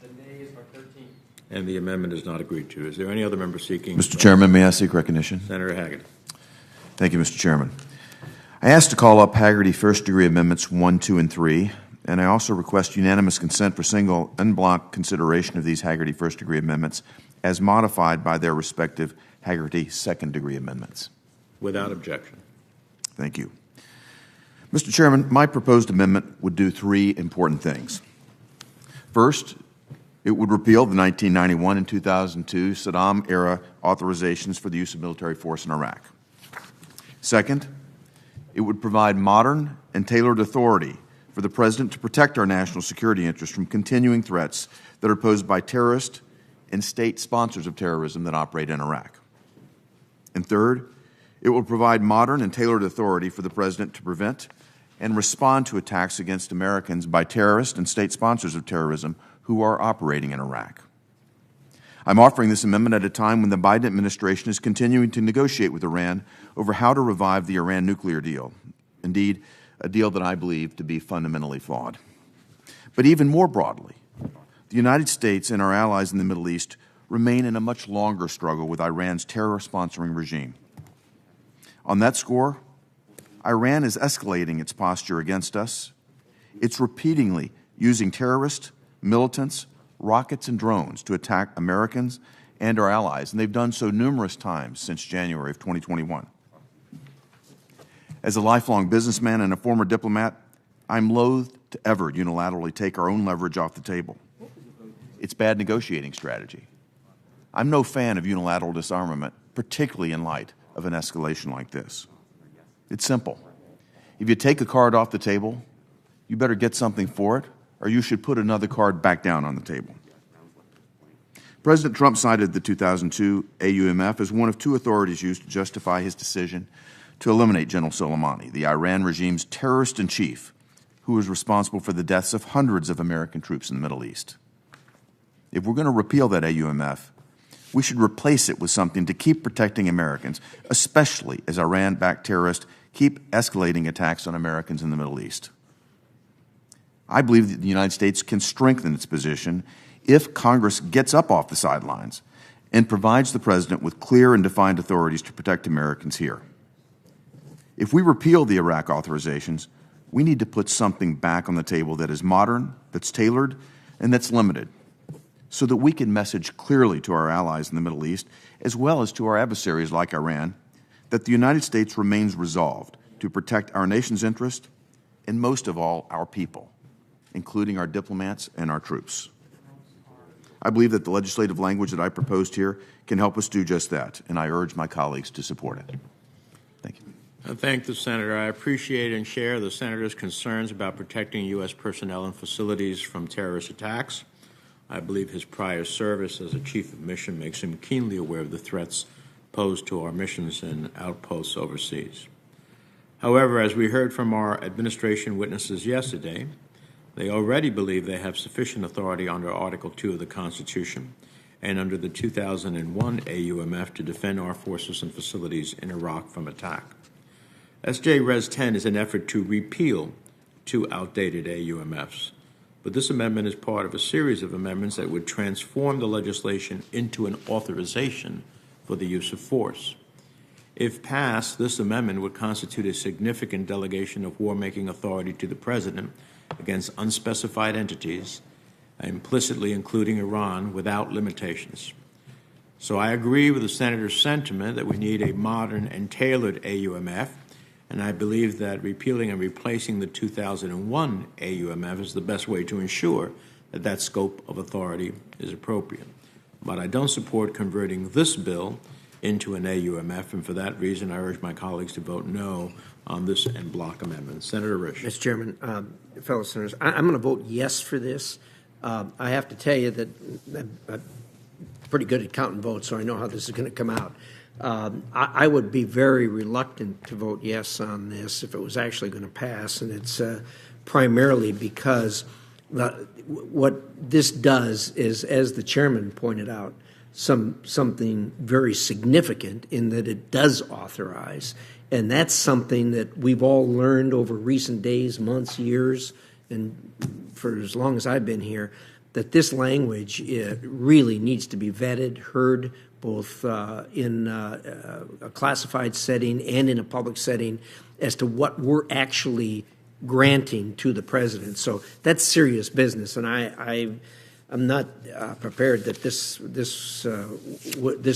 the nays are 13. And the amendment is not agreed to. Is there any other member seeking? Mr. Chairman, may I seek recognition? Senator Haggard. Thank you, Mr. Chairman. I ask to call up Haggerty first-degree amendments 1, 2, and 3, and I also request unanimous consent for single en bloc consideration of these Haggerty first-degree amendments as modified by their respective Haggerty second-degree amendments. Without objection. Thank you. Mr. Chairman, my proposed amendment would do 3 important things. First, it would repeal the 1991 and 2002 Saddam-era authorizations for the use of military force in Iraq. Second, it would provide modern and tailored authority for the President to protect our national security interests from continuing threats that are posed by terrorists and state sponsors of terrorism that operate in Iraq. And third, it will provide modern and tailored authority for the President to prevent and respond to attacks against Americans by terrorists and state sponsors of terrorism who are operating in Iraq. I'm offering this amendment at a time when the Biden administration is continuing to negotiate with Iran over how to revive the Iran nuclear deal, indeed, a deal that I believe to be fundamentally flawed. But even more broadly, the United States and our allies in the Middle East remain in a much longer struggle with Iran's terror-sponsoring regime. On that score, Iran is escalating its posture against us. It's repeatedly using terrorists, militants, rockets, and drones to attack Americans and our allies, and they've done so numerous times since January of 2021. As a lifelong businessman and a former diplomat, I'm loath to ever unilaterally take our own leverage off the table. It's bad negotiating strategy. I'm no fan of unilateral disarmament, particularly in light of an escalation like this. It's simple. If you take a card off the table, you better get something for it, or you should put another card back down on the table. President Trump cited the 2002 AUMF as one of 2 authorities used to justify his decision to eliminate General Soleimani, the Iran regime's terrorist-in-chief, who was responsible for the deaths of hundreds of American troops in the Middle East. If we're going to repeal that AUMF, we should replace it with something to keep protecting Americans, especially as Iran-backed terrorists keep escalating attacks on Americans in the Middle East. I believe that the United States can strengthen its position if Congress gets up off the sidelines and provides the President with clear and defined authorities to protect Americans here. If we repeal the Iraq authorizations, we need to put something back on the table that is modern, that's tailored, and that's limited, so that we can message clearly to our allies in the Middle East, as well as to our adversaries like Iran, that the United States remains resolved to protect our nation's interest and, most of all, our people, including our diplomats and our troops. I believe that the legislative language that I proposed here can help us do just that, and I urge my colleagues to support it. Thank you. I thank the Senator. I appreciate and share the Senator's concerns about protecting U.S. personnel and facilities from terrorist attacks. I believe his prior service as a chief of mission makes him keenly aware of the threats posed to our missions and outposts overseas. However, as we heard from our administration witnesses yesterday, they already believe they have sufficient authority under Article 2 of the Constitution and under the 2001 AUMF to defend our forces and facilities in Iraq from attack. S.J. Res. 10 is an effort to repeal 2 outdated AUMFs, but this amendment is part of a series of amendments that would transform the legislation into an authorization for the use of force. If passed, this amendment would constitute a significant delegation of war-making authority to the President against unspecified entities, implicitly including Iran, without limitations. So I agree with the Senator's sentiment that we need a modern and tailored AUMF, and I believe that repealing and replacing the 2001 AUMF is the best way to ensure that that scope of authority is appropriate. But I don't support converting this bill into an AUMF, and for that reason I urge my colleagues to vote no on this en bloc amendment. Senator Risch. Mr. Chairman, fellow senators, I'm going to vote yes for this. I have to tell you that I'm pretty good at counting votes, so I know how this is going to come out. I would be very reluctant to vote yes on this if it was actually going to pass, and it's primarily because what this does is, as the chairman pointed out, something very significant in that it does authorize, and that's something that we've all learned over recent days, months, years, and for as long as I've been here, that this language really needs to be vetted, heard, both in a classified setting and in a public setting, as to what we're actually granting to the president. So that's serious business, and I'm not prepared that this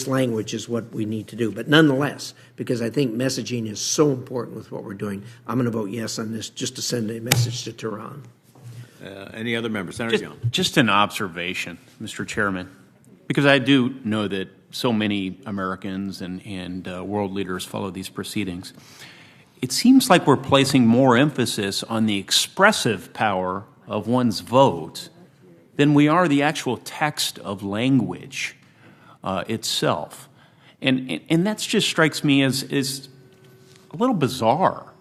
language is what we need to do. But nonetheless, because I think messaging is so important with what we're doing, I'm going to vote yes on this just to send a message to Tehran. Any other members? Senator Young. Just an observation, Mr. Chairman, because I do know that so many Americans and world leaders follow these proceedings. It seems like we're placing more emphasis on the expressive power of one's vote than we are the actual text of language itself. And that just strikes me as a little bizarre,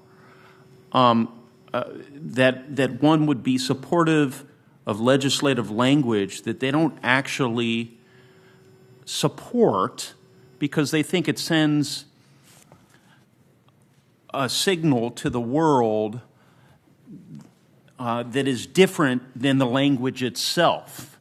that one would be supportive of legislative language that they don't actually support because they think it sends a signal to the world that is different than the language itself.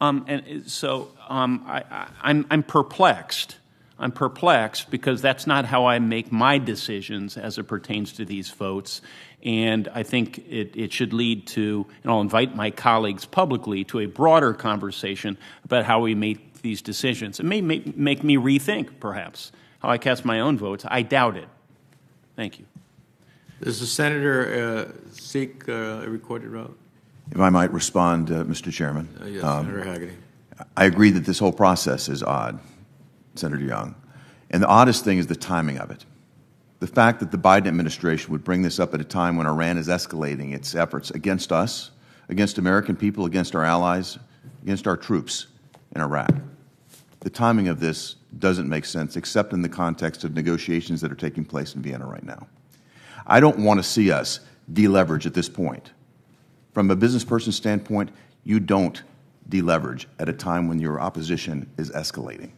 And so I'm perplexed. I'm perplexed because that's not how I make my decisions as it pertains to these votes. And I think it should lead to, and I'll invite my colleagues publicly, to a broader conversation about how we make these decisions. It may make me rethink, perhaps, how I cast my own votes. I doubt it. Thank you. Does the Senator seek a recorded vote? If I might respond, Mr. Chairman. Yes, Senator Hagerty. I agree that this whole process is odd, Senator Young. And the oddest thing is the timing of it. The fact that the Biden administration would bring this up at a time when Iran is escalating its efforts against us, against American people, against our allies, against our troops in Iraq. The timing of this doesn't make sense, except in the context of negotiations that are taking place in Vienna right now. I don't want to see us deleverage at this point. From a business person standpoint, you don't deleverage at a time when your opposition is escalating.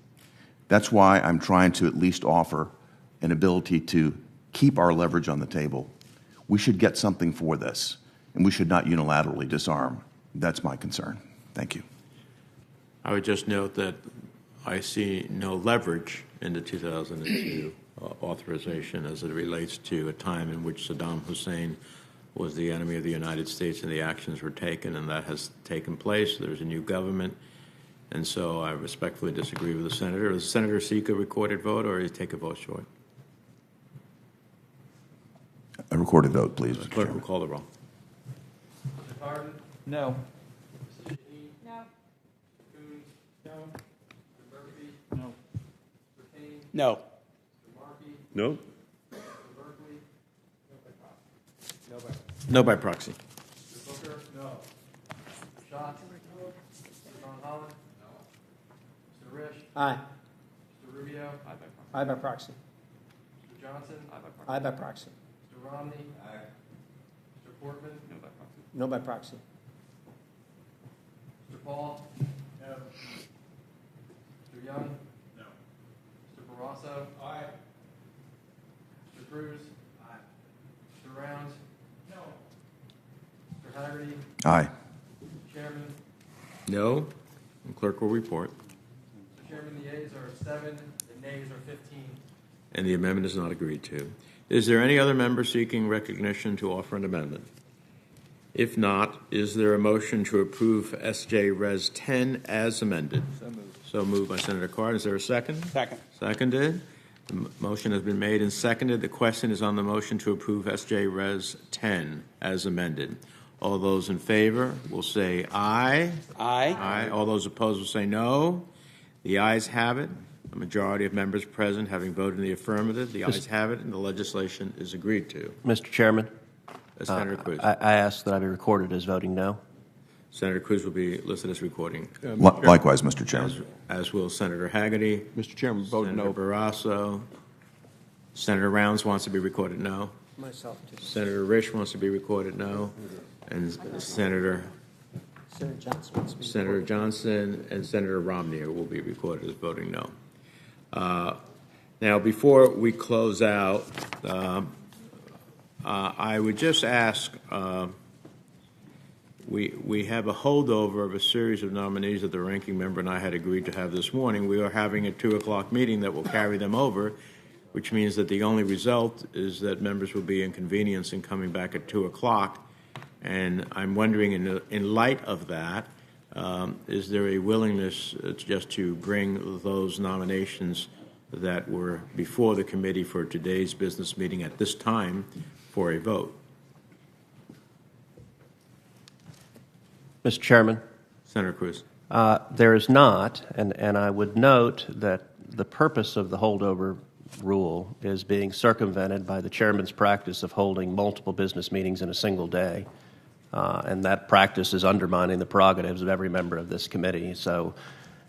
That's why I'm trying to at least offer an ability to keep our leverage on the table. We should get something for this, and we should not unilaterally disarm. That's my concern. Thank you. I would just note that I see no leverage in the 2002 authorization as it relates to a time in which Saddam Hussein was the enemy of the United States and the actions were taken, and that has taken place. There's a new government, and so I respectfully disagree with the senator. Does the senator seek a recorded vote, or does he take a vote short? A recorded vote, please, Mr. Clerk Chairman. will call the roll. Mr. Pardon? No. Mrs. Shaheen? No. Mr. Coons? No. Mr. Murphy? No. Mr. Kane? No. Mr. Markey? No? Mr. Berkeley? No by proxy. Mr. Booker? No. Mr. Schatz? No. Mr. Von Holland? No. Mr. Risch? Aye. Mr. Rubio? Aye by proxy. Mr. Johnson? Aye by proxy. Mr. Romney? Aye. Mr. Portman? No by proxy. No by proxy. Mr. Paul? No. Mr. Young? No. Mr. Barrasso? Aye. Mr. Cruz? Aye. Mr. Rounds? No. Mr. Haggerty? Aye. Mr. Chairman? No. And clerk will report. Mr. Chairman, the yeas are 7, the nays are 15. And the amendment is not agreed to. Is there any other member seeking recognition to offer an amendment? If not, is there a motion to approve S.J. Res. 10 as amended? So moved. So moved by Senator Card. Is there a second? Second. Seconded. The motion has been made and seconded. The question is on the motion to approve S.J. Res. 10 as amended. All those in favor will say aye. Aye. Aye. All those opposed will say no. The ayes have it. A majority of members present having voted in the affirmative, the ayes have it, and the legislation is agreed to. Mr. Chairman, Senator Cruz. I ask that I be recorded as voting no. Senator Cruz will be listed as recording. Likewise, Mr. Chairman. As will Senator Haggerty. Mr. Chairman, vote Senator no. Barrasso. Senator Rounds wants to be recorded no. Myself, too. Senator Risch wants to be recorded no. And Senator Johnson wants to be Senator Johnson and Senator Romney will be recorded as voting no. Now, before we close out, I would just ask, we have a holdover of a series of nominees that the ranking member and I had agreed to have this morning. We are having a 2 o'clock meeting that will carry them over, which means that the only result is that members will be inconvenienced in coming back at 2 o'clock. And I'm wondering, in light of that, is there a willingness just to bring those nominations that were before the committee for today's business meeting at this time for a vote? Mr. Chairman, Senator Cruz. there is not, and I would note that the purpose of the holdover rule is being circumvented by the chairman's practice of holding multiple business meetings in a single day. And that practice is undermining the prerogatives of every member of this committee. So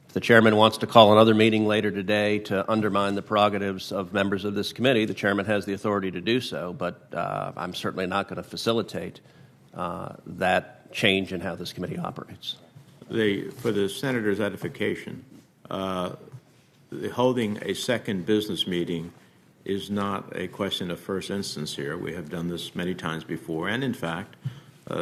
if the chairman wants to call another meeting later today to undermine the prerogatives of members of this committee, the chairman has the authority to do so, but I'm certainly not going to facilitate that change in how this committee operates. For the senator's edification, holding a second business meeting is not a question of first instance here. We have done this many times before, and in fact,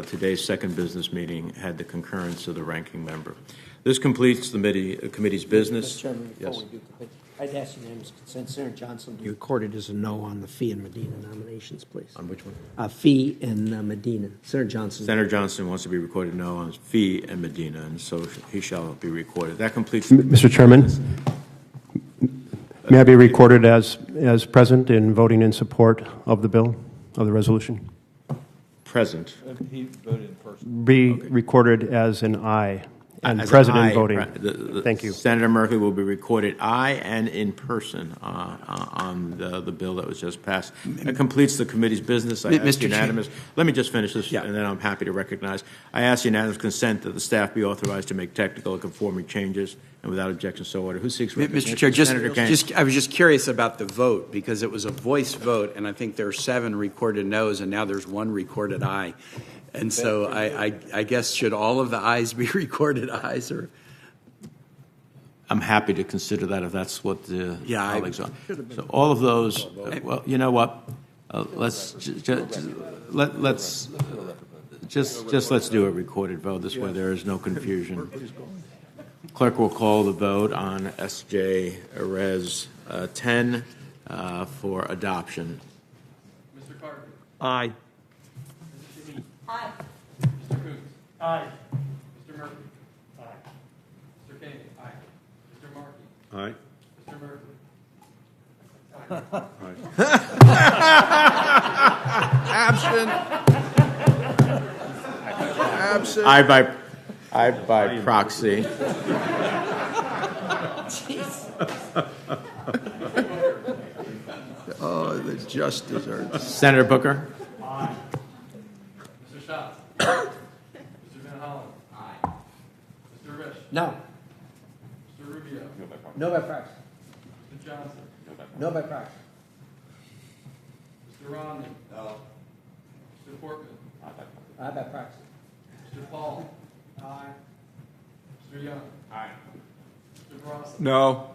today's second business meeting had the concurrence of the ranking member. This completes the committee's business. Mr. Chairman, before we do complete, I'd ask unanimous consent. Senator Johnson be recorded as a no on the Fee and Medina nominations, please. On which one? Fee and Medina. Senator Johnson. Senator Johnson wants to be recorded no on Fee and Medina, and so he shall be recorded. That completes. Mr. Chairman, may I be recorded as present in voting in support of the bill, of the resolution? Present. He voted in person. Be recorded as an aye and As present an in aye, voting. Thank you. Senator Merkley will be recorded aye and in person on the bill that was just passed. That completes the committee's business. I ask unanimous. Let me just finish this, and then I'm happy to recognize. I ask unanimous consent that the staff be authorized to make technical and conforming changes, and without objection, so ordered. Who seeks recognition? Mr. Chair, Senator Kane. I was just curious about the vote because it was a voice vote, and I think there are 7 recorded noes, and now there's 1 recorded aye. And so I guess should all of the ayes be recorded ayes, or? I'm happy to consider that if that's what the colleagues are. So all of those. Well, you know what? Let's do a recorded vote. This way, there is no confusion. Clerk will call the vote on S.J. Res. 10. for adoption. Mr. Carter. Aye. Mrs. Shaheen. Aye. Mr. Coons. Aye. Mr. Murphy. Aye. Mr. Koenig. Aye. Mr. Markey. Aye. Mr. Murphy. Absent. Absent. I by proxy. Oh, the just desserts. Senator Booker? Mr. Schatz. Mr. Van Hollen. Aye. Mr. Risch. No. Mr. Rubio. No by proxy. Mr. Johnson. No by proxy. Mr. Romney. No. Mr. Portman. Aye by proxy. Mr. Paul. Aye. Mr. Young. Aye. Mr. Barraza. No.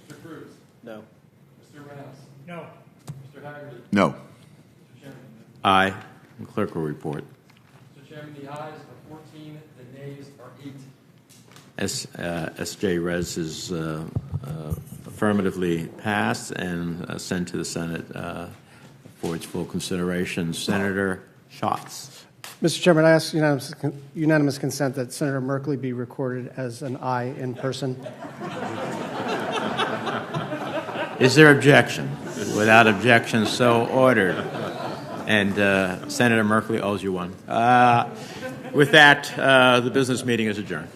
Mr. Cruz. No. Mr. Rouse. No. Mr. Hagerty. No. Mr. Chairman. Aye. The clerk will report. Mr. Chairman, the ayes are 14, the nays are 8. S.J. Res is affirmatively passed and sent to the Senate for its full consideration. Senator Schatz. Mr. Chairman, I ask unanimous consent that Senator Merkley be recorded as an aye in person. Is there objection? Without objection, so ordered. And Senator Merkley owes you one. With that, the business meeting is adjourned.